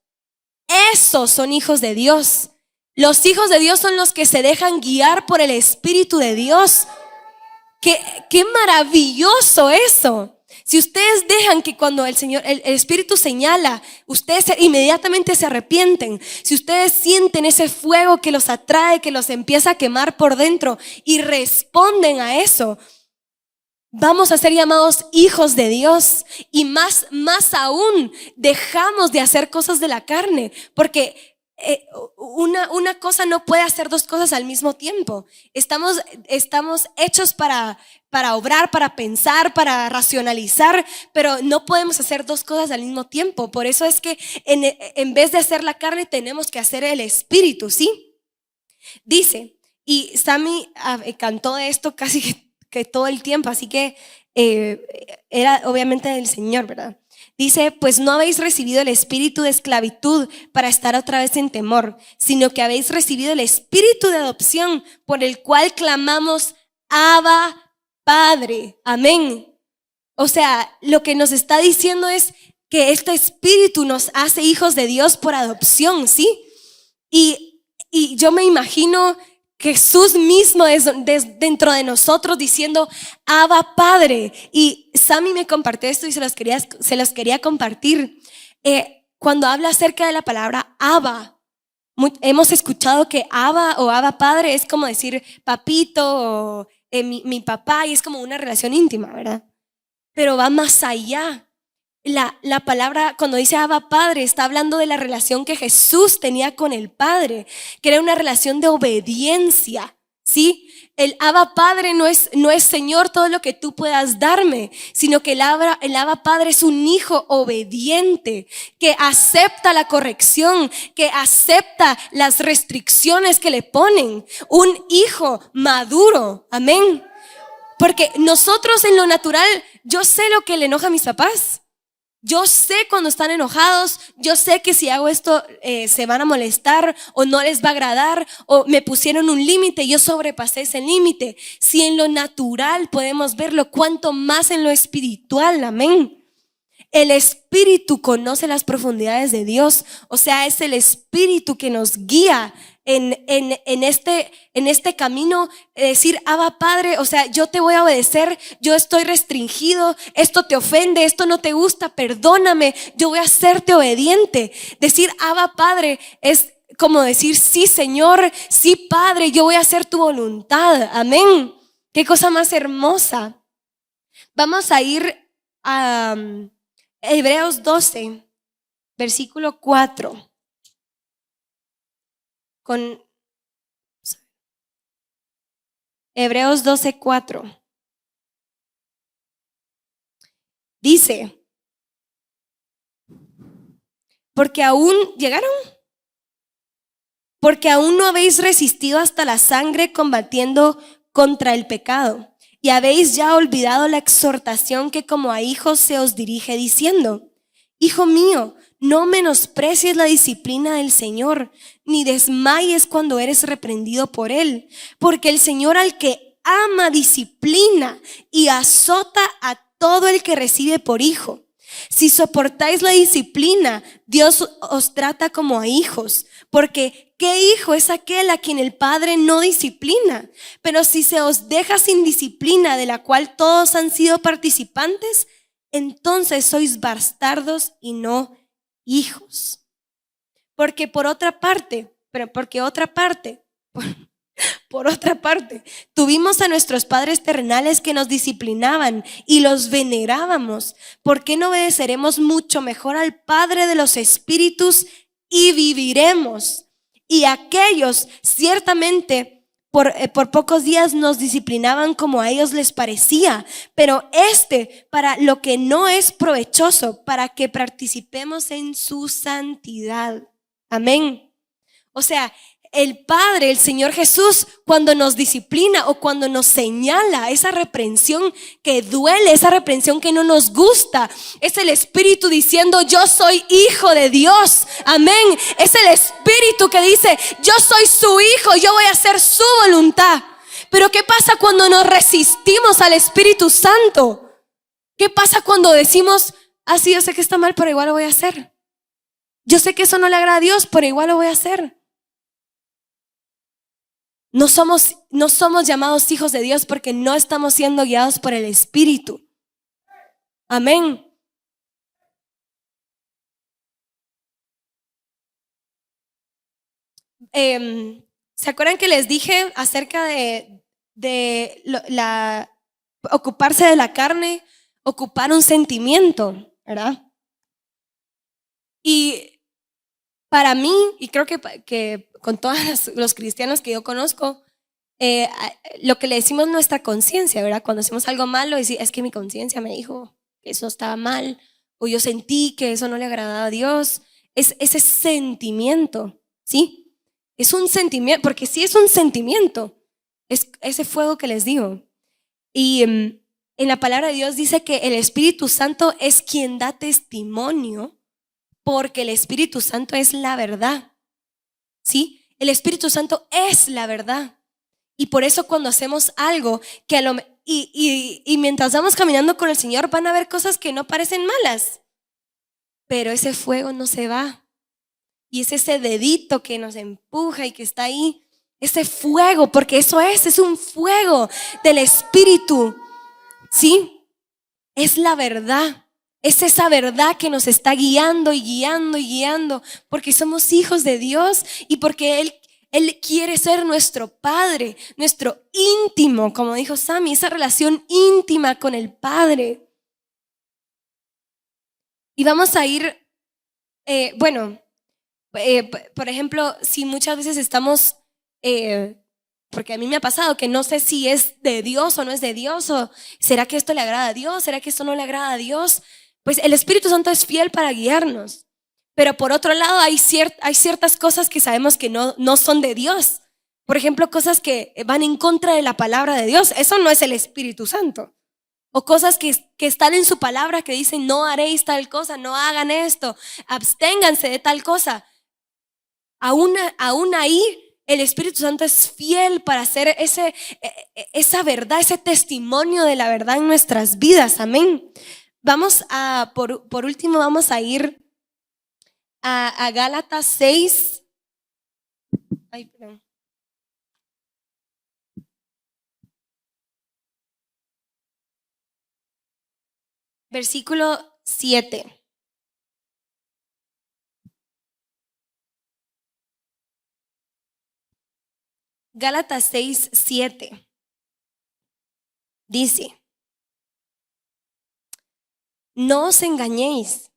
esos son hijos de Dios. Los hijos de Dios son los que se dejan guiar por el Espíritu de Dios. Qué maravilloso eso. Si ustedes dejan que cuando el Espíritu señala, ustedes inmediatamente se arrepienten. Si ustedes sienten ese fuego que los atrae, que los empieza a quemar por dentro y responden a eso, vamos a ser llamados hijos de Dios. Y más aún, dejamos de hacer cosas de la carne, porque una cosa no puede hacer dos cosas al mismo tiempo. Estamos hechos para obrar, para pensar, para racionalizar, pero no podemos hacer dos cosas al mismo tiempo. Por eso es que en vez de hacer la carne, tenemos que hacer el Espíritu, ¿sí? Dice, y Sammy cantó esto casi que todo el tiempo, así que era obviamente del Señor, ¿verdad? Dice, pues no habéis recibido el espíritu de esclavitud para estar otra vez en temor, sino que habéis recibido el espíritu de adopción por el cual clamamos, Abba, Padre. Amén. O sea, lo que nos está diciendo es que este espíritu nos hace hijos de Dios por adopción, ¿sí? Y yo me imagino Jesús mismo dentro de nosotros diciendo, Abba Padre. Y Sammy me compartió esto y se los quería compartir. Cuando habla acerca de la palabra Abba, hemos escuchado que Abba o Abba Padre es como decir papito o mi papá, y es como una relación íntima, ¿verdad? Pero va más allá. La palabra, cuando dice Abba Padre, está hablando de la relación que Jesús tenía con el Padre, que era una relación de obediencia, ¿sí? El Abba Padre no es Señor todo lo que tú puedas darme, sino que el Abba Padre es un hijo obediente, que acepta la corrección, que acepta las restricciones que le ponen. Un hijo maduro, amén. Porque nosotros en lo natural, yo sé lo que le enoja a mis papás. Yo sé cuando están enojados, yo sé que si hago esto se van a molestar o no les va a agradar o me pusieron un límite, yo sobrepasé ese límite. Si en lo natural podemos verlo, cuánto más en lo espiritual, amén. El Espíritu conoce las profundidades de Dios, o sea, es el Espíritu que nos guía en este camino, decir, Abba Padre, o sea, yo te voy a obedecer, yo estoy restringido, esto te ofende, esto no te gusta, perdóname, yo voy a serte obediente. Decir Abba Padre es como decir, sí Señor, sí Padre, yo voy a hacer tu voluntad, amén. Qué cosa más hermosa. Vamos a ir a Hebreos 12, versículo 4. Con Hebreos 12, 4. Dice, porque aún no habéis resistido hasta la sangre combatiendo contra el pecado, y habéis ya olvidado la exhortación que como a hijos se os dirige diciendo, hijo mío, no menosprecies la disciplina del Señor, ni desmayes cuando eres reprendido por Él, porque el Señor al que ama disciplina y azota a todo el que recibe por hijo. Si soportáis la disciplina, Dios os trata como a hijos, porque ¿qué hijo es aquel a quien el Padre no disciplina? Pero si se os deja sin disciplina, de la cual todos han sido participantes, entonces sois bastardos y no hijos. Porque por otra parte, tuvimos a nuestros padres terrenales que nos disciplinaban y los venerábamos. ¿Por qué no obedeceremos mucho mejor al Padre de los espíritus y viviremos? Y aquellos ciertamente por pocos días nos disciplinaban como a ellos les parecía, pero para lo que no es provechoso, para que participemos en su santidad. Amén. O sea, el Padre, el Señor Jesús, cuando nos disciplina o cuando nos señala esa reprensión que duele, esa reprensión que no nos gusta, es el Espíritu diciendo, yo soy hijo de Dios. Amén. Es el Espíritu que dice, yo soy su hijo, yo voy a hacer su voluntad. Pero ¿qué pasa cuando nos resistimos al Espíritu Santo? ¿Qué pasa cuando decimos, sí, yo sé que está mal, pero igual lo voy a hacer? Yo sé que eso no le agrada a Dios, pero igual lo voy a hacer. No somos llamados hijos de Dios porque no estamos siendo guiados por el Espíritu. Amén. ¿Se acuerdan que les dije acerca de ocuparse de la carne, ocupar un sentimiento, ¿verdad? Y para mí, y creo que con todos los cristianos que yo conozco, lo que le decimos nuestra conciencia, ¿verdad? Cuando hacemos algo malo, es que mi conciencia me dijo que eso estaba mal, o yo sentí que eso no le agradaba a Dios. Es ese sentimiento, ¿sí? Es un sentimiento, porque sí es un sentimiento, es ese fuego que les digo. Y en la palabra de Dios dice que el Espíritu Santo es quien da testimonio, porque el Espíritu Santo es la verdad, ¿sí? El Espíritu Santo es la verdad. Y por eso cuando hacemos algo y mientras vamos caminando con el Señor, van a haber cosas que no parecen malas, pero ese fuego no se va. Y es ese dedito que nos empuja y que está ahí. ese fuego, porque eso es un fuego del Espíritu, ¿sí? Es la verdad. Es esa verdad que nos está guiando y guiando y guiando, porque somos hijos de Dios y porque Él quiere ser nuestro Padre, nuestro íntimo, como dijo Sammy, esa relación íntima con el Padre. Y vamos a ir, por ejemplo, si muchas veces estamos, porque a mí me ha pasado que no sé si es de Dios o no es de Dios, o ¿será que esto le agrada a Dios? ¿Será que esto no le agrada a Dios? Pues el Espíritu Santo es fiel para guiarnos. Pero por otro lado hay ciertas cosas que sabemos que no son de Dios. Por ejemplo, cosas que van en contra de la palabra de Dios. Eso no es el Espíritu Santo. O cosas que están en su palabra que dicen no haréis tal cosa, no hagan esto, absténganse de tal cosa. Aún ahí el Espíritu Santo es fiel para hacer esa verdad, ese testimonio de la verdad en nuestras vidas. Amén. Por último, vamos a ir a Gálatas 6. Ay, perdón. Versículo 7. Gálatas 6, 7. Dice: no os engañéis,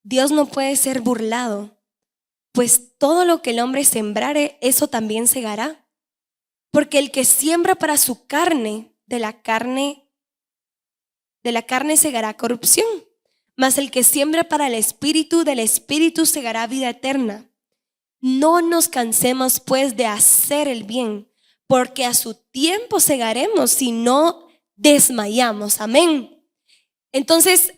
Dios no puede ser burlado, pues todo lo que el hombre sembrare, eso también segará. Porque el que siembra para su carne, de la carne segará corrupción. Mas el que siembra para el Espíritu, del Espíritu segará vida eterna. No nos cansemos pues de hacer el bien, porque a su tiempo segaremos si no desmayamos. Amén. Entonces,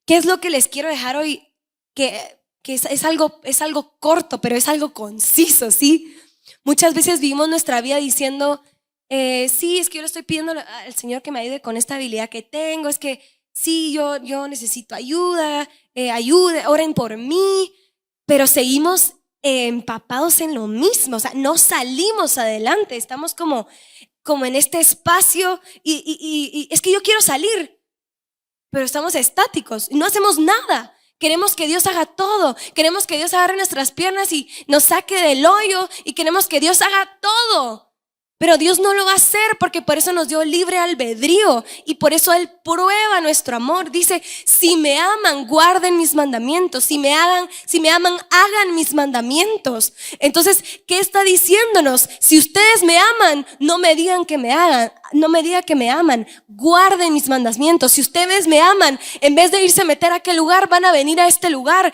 ¿qué es lo que les quiero dejar hoy? Que es algo corto, pero es algo conciso, ¿sí? Muchas veces vivimos nuestra vida diciendo, sí, es que yo le estoy pidiendo al Señor que me ayude con esta habilidad que tengo, es que sí, yo necesito ayuda, oren por mí, pero seguimos empapados en lo mismo, o sea, no salimos adelante, estamos como en este espacio y es que yo quiero salir, pero estamos estáticos y no hacemos nada. Queremos que Dios haga todo. Queremos que Dios agarre nuestras piernas y nos saque del hoyo y queremos que Dios haga todo. Pero Dios no lo va a hacer porque por eso nos dio libre albedrío y por eso Él prueba nuestro amor. Dice, si me aman, guarden mis mandamientos. Si me aman, hagan mis mandamientos. Entonces, ¿qué está diciéndonos? Si ustedes me aman, no me digan que me hagan. No me digan que me aman, guarden mis mandamientos. Si ustedes me aman, en vez de irse a meter a aquel lugar, van a venir a este lugar,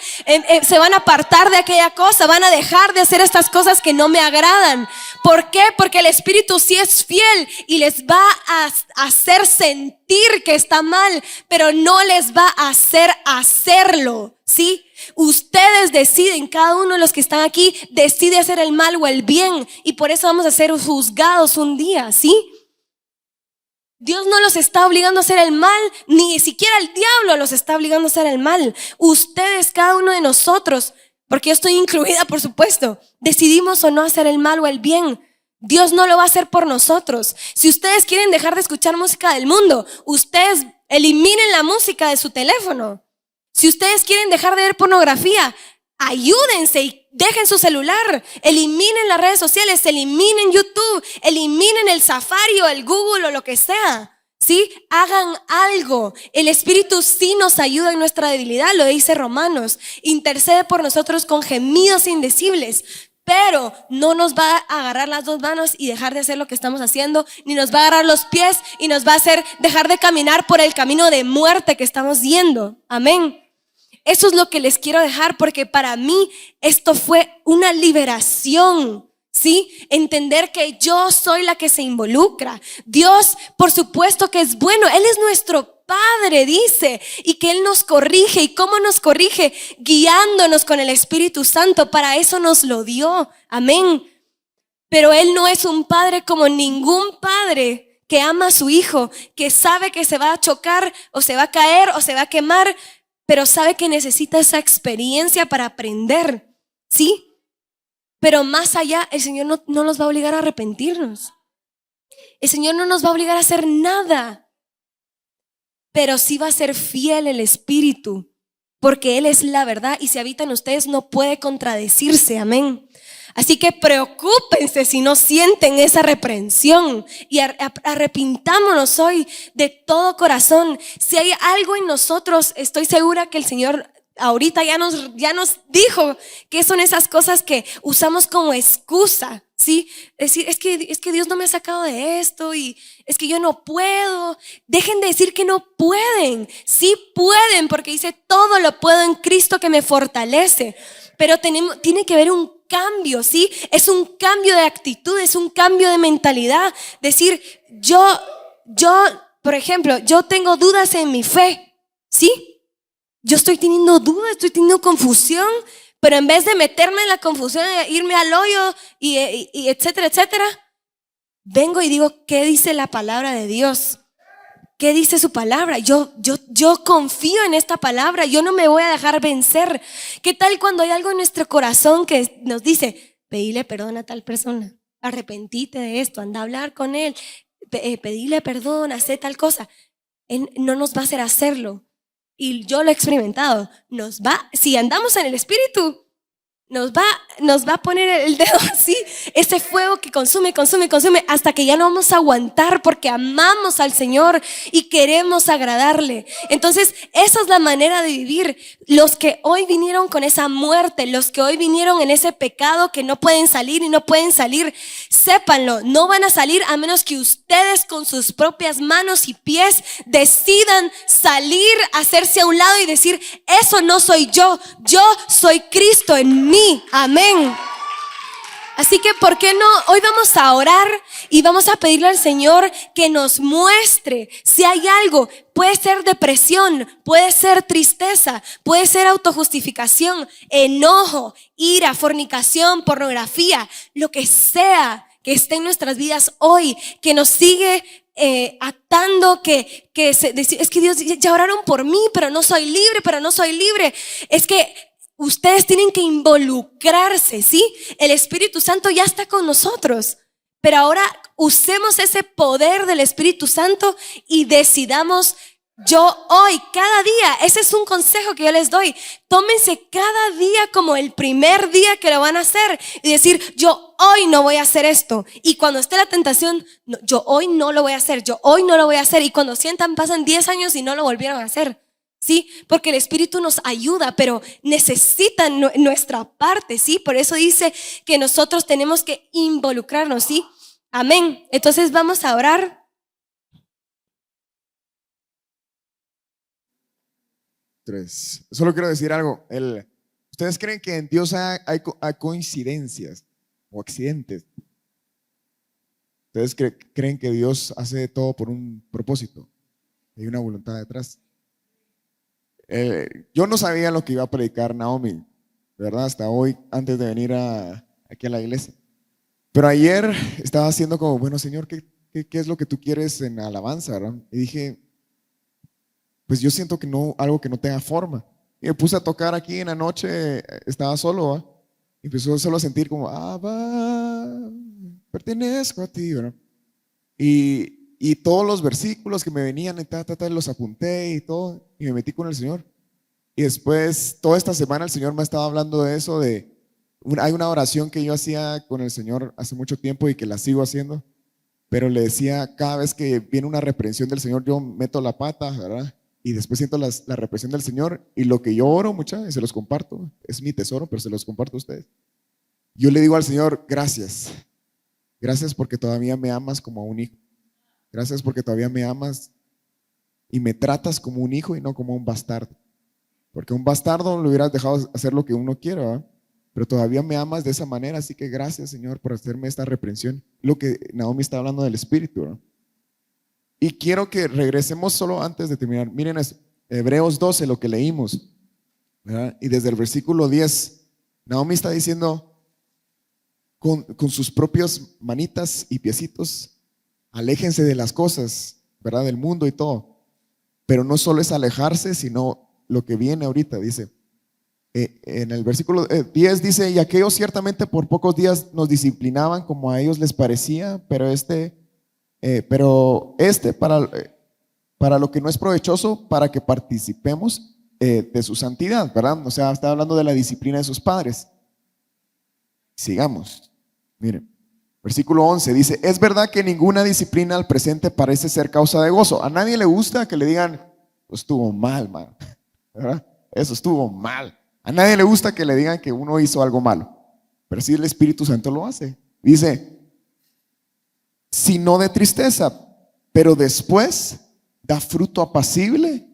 se van a apartar de aquella cosa, van a dejar de hacer estas cosas que no me agradan. ¿Por qué? Porque el Espíritu sí es fiel y les va a hacer sentir que está mal, pero no les va a hacer hacerlo, ¿sí? Ustedes deciden, cada uno de los que están aquí decide hacer el mal o el bien, y por eso vamos a ser juzgados un día, ¿sí? Dios no los está obligando a hacer el mal, ni siquiera el diablo los está obligando a hacer el mal. Ustedes, cada uno de nosotros, porque yo estoy incluida, por supuesto, decidimos o no hacer el mal o el bien. Dios no lo va a hacer por nosotros. Si ustedes quieren dejar de escuchar música del mundo, ustedes eliminen la música de su teléfono. Si ustedes quieren dejar de ver pornografía, ayúdense y dejen su celular, eliminen las redes sociales, eliminen YouTube, eliminen el Safari o el Google o lo que sea, ¿sí? Hagan algo. El Espíritu sí nos ayuda en nuestra debilidad, lo dice Romanos. Intercede por nosotros con gemidos indecibles, pero no nos va a agarrar las dos manos y dejar de hacer lo que estamos haciendo, ni nos va a agarrar los pies y nos va a hacer dejar de caminar por el camino de muerte que estamos yendo. Amén. Eso es lo que les quiero dejar, porque para mí esto fue una liberación, ¿sí? Entender que yo soy la que se involucra. Dios, por supuesto que es bueno. Él es nuestro Padre, dice, y que Él nos corrige. ¿Y cómo nos corrige? Guiándonos con el Espíritu Santo. Para eso nos lo dio. Amén. Pero Él no es un padre como ningún padre que ama a su hijo, que sabe que se va a chocar o se va a caer o se va a quemar, pero sabe que necesita esa experiencia para aprender, ¿sí? Pero más allá, el Señor no nos va a obligar a arrepentirnos. El Señor no nos va a obligar a hacer nada. Pero sí va a ser fiel el Espíritu, porque Él es la verdad, y si habita en ustedes no puede contradecirse. Amén. Así que preocúpense si no sienten esa reprensión, y arrepintámonos hoy de todo corazón. Si hay algo en nosotros, estoy segura que el Señor ahorita ya nos dijo que son esas cosas que usamos como excusa, ¿sí? Decir, es que Dios no me ha sacado de esto, y es que yo no puedo. Dejen de decir que no pueden. Sí pueden, porque dice, todo lo puedo en Cristo que me fortalece. Pero tiene que haber un cambio, ¿sí? Es un cambio de actitud, es un cambio de mentalidad. Decir, por ejemplo, yo tengo dudas en mi fe, ¿sí? Yo estoy teniendo dudas, estoy teniendo confusión, pero en vez de meterme en la confusión, irme al hoyo y etcétera, etcétera, vengo y digo, ¿qué dice la palabra de Dios? ¿Qué dice su palabra? Yo confío en esta palabra, yo no me voy a dejar vencer. ¿Qué tal cuando hay algo en nuestro corazón que nos dice, pedile perdón a tal persona, arrepentite de esto, anda a hablar con él, pedile perdón, hace tal cosa? Él no nos va a hacer hacerlo. Y yo lo he experimentado. Si andamos en el Espíritu, nos va a poner el dedo así, ese fuego que consume, hasta que ya no vamos a aguantar, porque amamos al Señor y queremos agradarle. Entonces, esa es la manera de vivir. Los que hoy vinieron con esa muerte, los que hoy vinieron en ese pecado que no pueden salir y no pueden salir, sépanlo, no van a salir a menos que ustedes con sus propias manos y pies decidan salir, hacerse a un lado y decir, eso no soy yo soy Cristo en mí. Amén. Así que, ¿por qué no? Hoy vamos a orar y vamos a pedirle al Señor que nos muestre si hay algo. Puede ser depresión, puede ser tristeza, puede ser autojustificación, enojo, ira, fornicación, pornografía, lo que sea que esté en nuestras vidas hoy, que nos sigue atando, es que Dios, ya oraron por mí, pero no soy libre. Es que ustedes tienen que involucrarse, ¿sí? El Espíritu Santo ya está con nosotros, pero ahora usemos ese poder del Espíritu Santo y decidamos, yo hoy, cada día, ese es un consejo que yo les doy, tómense cada día como el primer día que lo van a hacer y decir, yo hoy no voy a hacer esto, y cuando esté la tentación, no, yo hoy no lo voy a hacer, y cuando sientan, pasan 10 años y no lo volvieron a hacer. Sí, porque el Espíritu nos ayuda, pero necesita nuestra parte, sí. Por eso dice que nosotros tenemos que involucrarnos, sí. Amén. Entonces vamos a orar. Solo quiero decir algo. ¿Ustedes creen que en Dios hay coincidencias o accidentes? ¿Ustedes creen que Dios hace todo por un propósito? Hay una voluntad detrás. Yo no sabía lo que iba a predicar Naomi, ¿verdad? Hasta hoy, antes de venir aquí a la iglesia. Pero ayer estaba haciendo como, bueno, Señor, ¿qué es lo que tú quieres en alabanza, verdad? Y dije, pues yo siento que no, algo que no tenga forma. Y me puse a tocar aquí en la noche, estaba solo, ¿verdad? Y empezó solo a sentir como, pertenezco a ti, ¿verdad? Y todos los versículos que me venían, los apunté y todo, y me metí con el Señor. Y después, toda esta semana el Señor me estaba hablando de eso, hay una oración que yo hacía con el Señor hace mucho tiempo y que la sigo haciendo, pero le decía, cada vez que viene una reprensión del Señor, yo meto la pata, ¿verdad? Y después siento la represión del Señor, y lo que yo oro, muchachos, se los comparto, es mi tesoro, pero se los comparto a ustedes. Yo le digo al Señor, gracias porque todavía me amas como a un hijo. Gracias porque todavía me amas y me tratas como un hijo y no como un bastardo. Porque un bastardo lo hubieras dejado hacer lo que uno quiera, ¿verdad? Pero todavía me amas de esa manera, así que gracias, Señor, por hacerme esta reprensión. Lo que Naomi está hablando del Espíritu, ¿verdad? Y quiero que regresemos solo antes de terminar. Miren, es Hebreos 12, lo que leímos, ¿verdad? Y desde el versículo 10, Naomi está diciendo, con sus propias manitas y piecitos, aléjense de las cosas, ¿verdad? Del mundo y todo. Pero no solo es alejarse, sino lo que viene ahorita, dice, En el versículo 10 dice, y aquellos ciertamente por pocos días nos disciplinaban como a ellos les parecía, pero para lo que no es provechoso, para que participemos de su santidad, ¿verdad? O sea, está hablando de la disciplina de sus padres. Sigamos. Miren, versículo 11 dice, es verdad que ninguna disciplina al presente parece ser causa de gozo. A nadie le gusta que le digan, pues estuvo mal, man, ¿verdad? Eso estuvo mal. A nadie le gusta que le digan que uno hizo algo malo, pero sí el Espíritu Santo lo hace. Dice, sino de tristeza, pero después da fruto apacible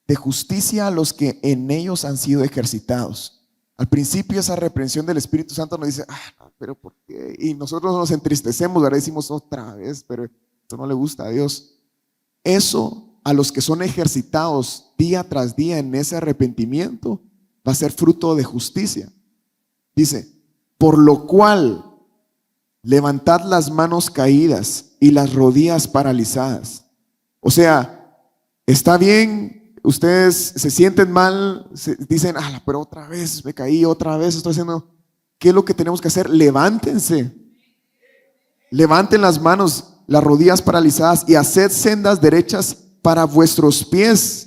de justicia a los que en ellos han sido ejercitados. Al principio esa reprensión del Espíritu Santo nos dice, no, pero ¿por qué? Y nosotros nos entristecemos, ahora decimos otra vez, pero esto no le gusta a Dios. Eso a los que son ejercitados día tras día en ese arrepentimiento va a ser fruto de justicia. Dice, por lo cual levantad las manos caídas y las rodillas paralizadas. O sea, está bien, ustedes se sienten mal, dicen, pero otra vez me caí, otra vez estoy haciendo. ¿Qué es lo que tenemos que hacer? Levántense. Levanten las manos, las rodillas paralizadas y haced sendas derechas para vuestros pies.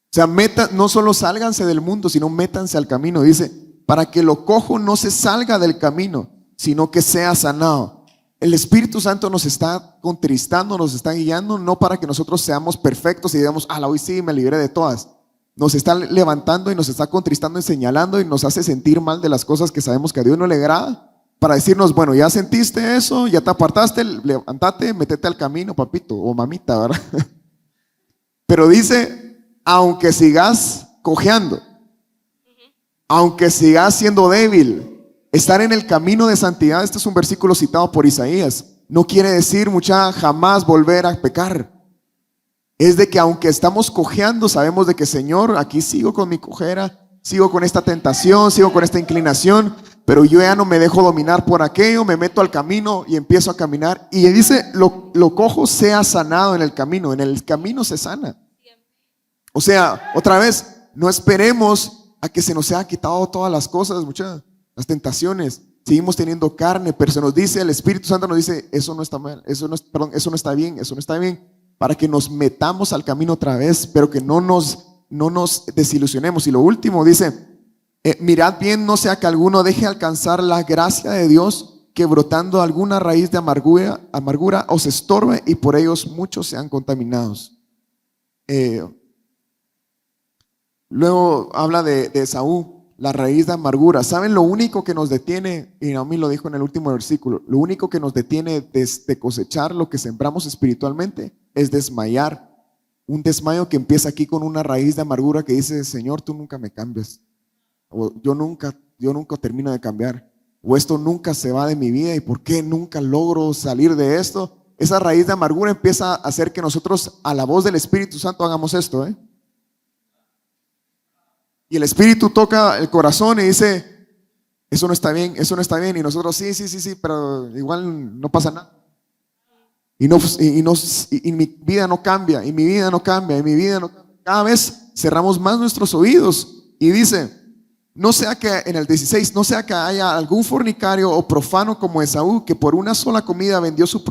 O sea, no solo sálganse del mundo, sino métanse al camino. Dice, para que lo cojo no se salga del camino, sino que sea sanado. El Espíritu Santo nos está contristando, nos está guiando, no para que nosotros seamos perfectos y digamos, hoy sí me libré de todas. Nos está levantando y nos está contristando y señalando y nos hace sentir mal de las cosas que sabemos que a Dios no le agrada, para decirnos, bueno, ya sentiste eso, ya te apartaste, levántate, métete al camino, papito o mamita, ¿verdad? Pero dice, aunque sigas cojeando, aunque sigas siendo débil, estar en el camino de santidad, este es un versículo citado por Isaías, no quiere decir jamás volver a pecar. Es de que aunque estamos cojeando, sabemos de que Señor, aquí sigo con mi cojera, sigo con esta tentación, sigo con esta inclinación, pero yo ya no me dejo dominar por aquello, me meto al camino y empiezo a caminar. Y dice, lo cojo sea sanado en el camino se sana. O sea, otra vez, no esperemos a que se nos haya quitado todas las cosas, las tentaciones. Seguimos teniendo carne, pero se nos dice, el Espíritu Santo nos dice, eso no está mal, eso no está bien, eso no está bien, para que nos metamos al camino otra vez, pero que no nos desilusionemos. Y lo último dice, mirad bien, no sea que alguno deje alcanzar la gracia de Dios, que brotando alguna raíz de amargura os estorbe y por ellos muchos sean contaminados. Luego habla de Esaú, la raíz de amargura. ¿Saben lo único que nos detiene? Y Naomi lo dijo en el último versículo, lo único que nos detiene de cosechar lo que sembramos espiritualmente es desmayar. Un desmayo que empieza aquí con una raíz de amargura que dice, Señor, tú nunca me cambias. O yo nunca termino de cambiar. O esto nunca se va de mi vida. ¿Y por qué nunca logro salir de esto? Esa raíz de amargura empieza a hacer que nosotros a la voz del Espíritu Santo hagamos esto, Y el Espíritu toca el corazón y dice, eso no está bien, eso no está bien. Y nosotros, sí, pero igual no pasa nada. Y mi vida no cambia, y mi vida no cambia, y mi vida no cambia. Cada vez cerramos más nuestros oídos. Y dice, no sea que en el 16, no sea que haya algún fornicario o profano como Esaú, que por una sola comida vendió su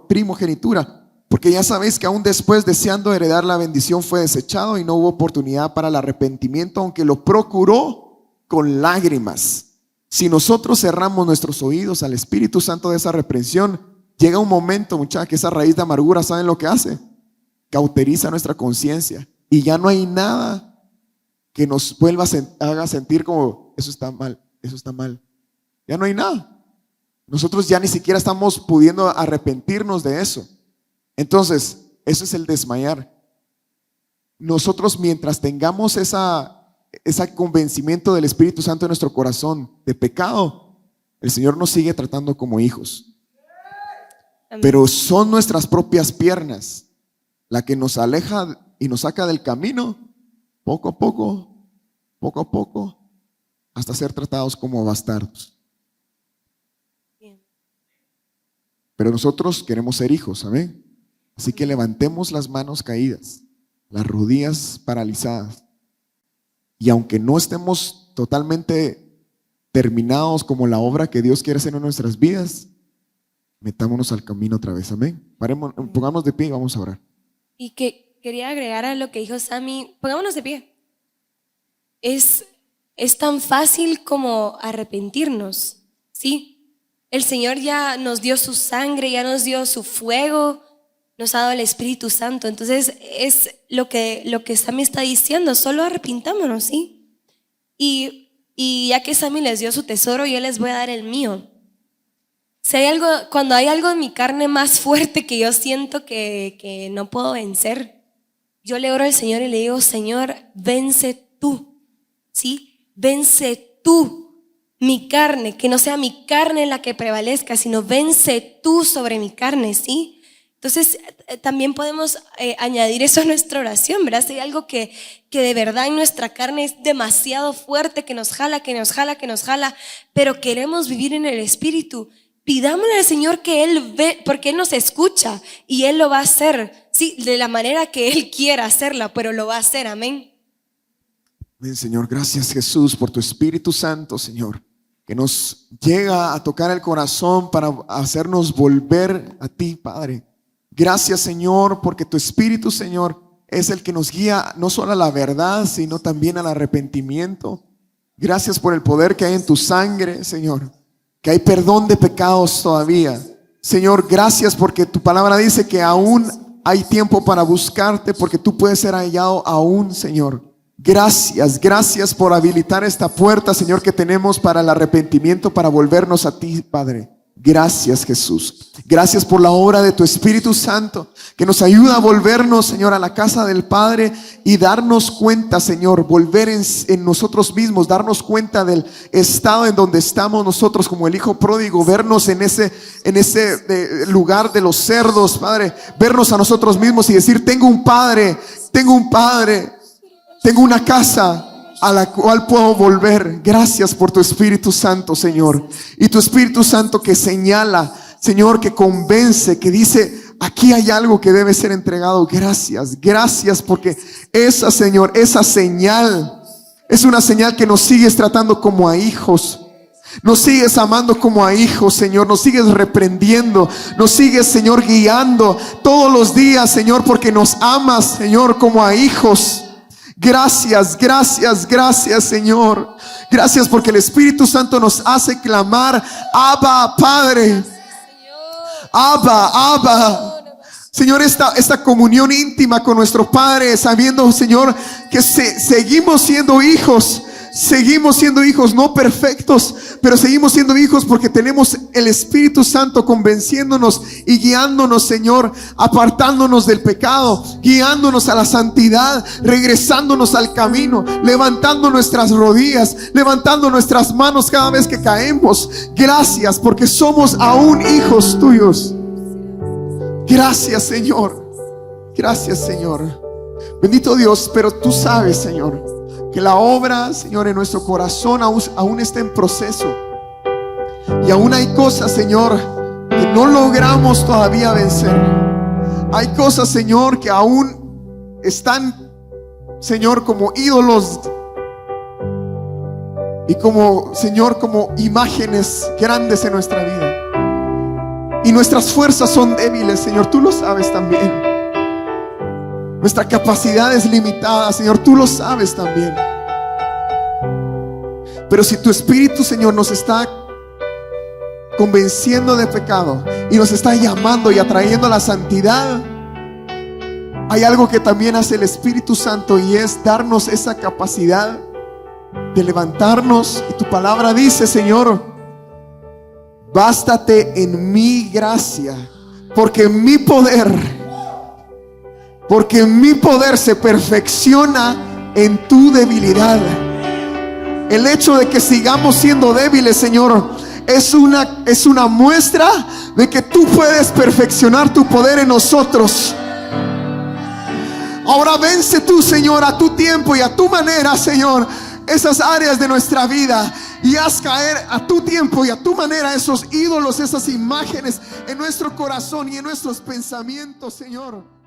primogenitura. Porque ya sabéis que aún después, deseando heredar la bendición, fue desechado y no hubo oportunidad para el arrepentimiento, aunque lo procuró con lágrimas. Si nosotros cerramos nuestros oídos al Espíritu Santo de esa reprensión, llega un momento, muchachos, que esa raíz de amargura, ¿saben lo que hace? Cauteriza nuestra conciencia y ya no hay nada que nos haga sentir como eso está mal, eso está mal. Ya no hay nada. Nosotros ya ni siquiera estamos pudiendo arrepentirnos de eso. Entonces, eso es el desmayar. Nosotros, mientras tengamos ese convencimiento del Espíritu Santo en nuestro corazón de pecado, el Señor nos sigue tratando como hijos. Pero son nuestras propias piernas la que nos aleja y nos saca del camino poco a poco, hasta ser tratados como bastardos. Pero nosotros queremos ser hijos, amén. Así que levantemos las manos caídas, las rodillas paralizadas Y aunque no estemos totalmente terminados como la obra que Dios quiere hacer en nuestras vidas, metámonos al camino otra vez, amén. Pongámonos de pie y vamos a orar. Y que quería agregar a lo que dijo Sammy, pongámonos de pie. Es tan fácil como arrepentirnos, ¿sí? El Señor ya nos dio su sangre, ya nos dio su fuego, nos ha dado el Espíritu Santo. Entonces es lo que Sammy está diciendo, solo arrepintámonos, ¿sí? Y ya que Sammy les dio su tesoro, yo les voy a dar el mío. Si hay algo, cuando hay algo en mi carne más fuerte que yo siento que no puedo vencer, yo le oro al Señor y le digo: Señor, vence tú, ¿sí? Vence tú mi carne, que no sea mi carne la que prevalezca, sino vence tú sobre mi carne, ¿sí? Entonces también podemos añadir eso a nuestra oración, ¿verdad? Si hay algo que de verdad en nuestra carne es demasiado fuerte, que nos jala, pero queremos vivir en el Espíritu, pidámosle al Señor que Él ve, porque Él nos escucha y Él lo va a hacer, sí, de la manera que Él quiera hacerla, pero lo va a hacer, amén. Amén, Señor. Gracias, Jesús, por tu Espíritu Santo, Señor, que nos llega a tocar el corazón para hacernos volver a ti, Padre. Gracias, Señor, porque tu Espíritu, Señor, es el que nos guía no solo a la verdad, sino también al arrepentimiento. Gracias por el poder que hay en tu sangre, Señor, que hay perdón de pecados todavía. Señor, gracias porque tu palabra dice que aún hay tiempo para buscarte, porque tú puedes ser hallado aún, Señor. Gracias por habilitar esta puerta, Señor, que tenemos para el arrepentimiento, para volvernos a ti, Padre. Gracias, Jesús. Gracias por la obra de tu Espíritu Santo, que nos ayuda a volvernos, Señor, a la casa del Padre y darnos cuenta, Señor, volver en nosotros mismos, darnos cuenta del estado en donde estamos nosotros como el hijo pródigo, vernos en ese lugar de los cerdos, Padre, vernos a nosotros mismos y decir: tengo un Padre, tengo una casa a la cual puedo volver. Gracias por tu Espíritu Santo, Señor. Y tu Espíritu Santo que señala, Señor, que convence, que dice: aquí hay algo que debe ser entregado. Gracias porque esa, Señor, esa señal es una señal que nos sigues tratando como a hijos. Nos sigues amando como a hijos, Señor. Nos sigues reprendiendo. Nos sigues, Señor, guiando todos los días, Señor, porque nos amas, Señor, como a hijos. Gracias, Señor. Gracias porque el Espíritu Santo nos hace clamar: Abba, Padre. Abba. Señor, esta comunión íntima con nuestro Padre, sabiendo, Señor, que seguimos siendo hijos. Seguimos siendo hijos, no perfectos, pero seguimos siendo hijos porque tenemos el Espíritu Santo convenciéndonos y guiándonos, Señor, apartándonos del pecado, guiándonos a la santidad, regresándonos al camino, levantando nuestras rodillas, levantando nuestras manos cada vez que caemos. Gracias porque somos aún hijos tuyos. Gracias, Señor. Gracias, Señor. Bendito Dios, pero tú sabes, Señor, que la obra, Señor, en nuestro corazón aún está en proceso. Y aún hay cosas, Señor, que no logramos todavía vencer. Hay cosas, Señor, que aún están, Señor, como ídolos. Y como, Señor, como imágenes grandes en nuestra vida. Y nuestras fuerzas son débiles, Señor, tú lo sabes también. Nuestra capacidad es limitada, Señor, tú lo sabes también. Pero si tu Espíritu, Señor, nos está convenciendo de pecado y nos está llamando y atrayendo a la santidad, hay algo que también hace el Espíritu Santo, y es darnos esa capacidad de levantarnos. Y tu palabra dice, Señor: bástate en mi gracia, porque mi poder se perfecciona en tu debilidad. El hecho de que sigamos siendo débiles, Señor, es una muestra de que tú puedes perfeccionar tu poder en nosotros. Ahora vence tú, Señor, a tu tiempo y a tu manera, Señor, esas áreas de nuestra vida, y haz caer a tu tiempo y a tu manera esos ídolos, esas imágenes en nuestro corazón y en nuestros pensamientos, Señor.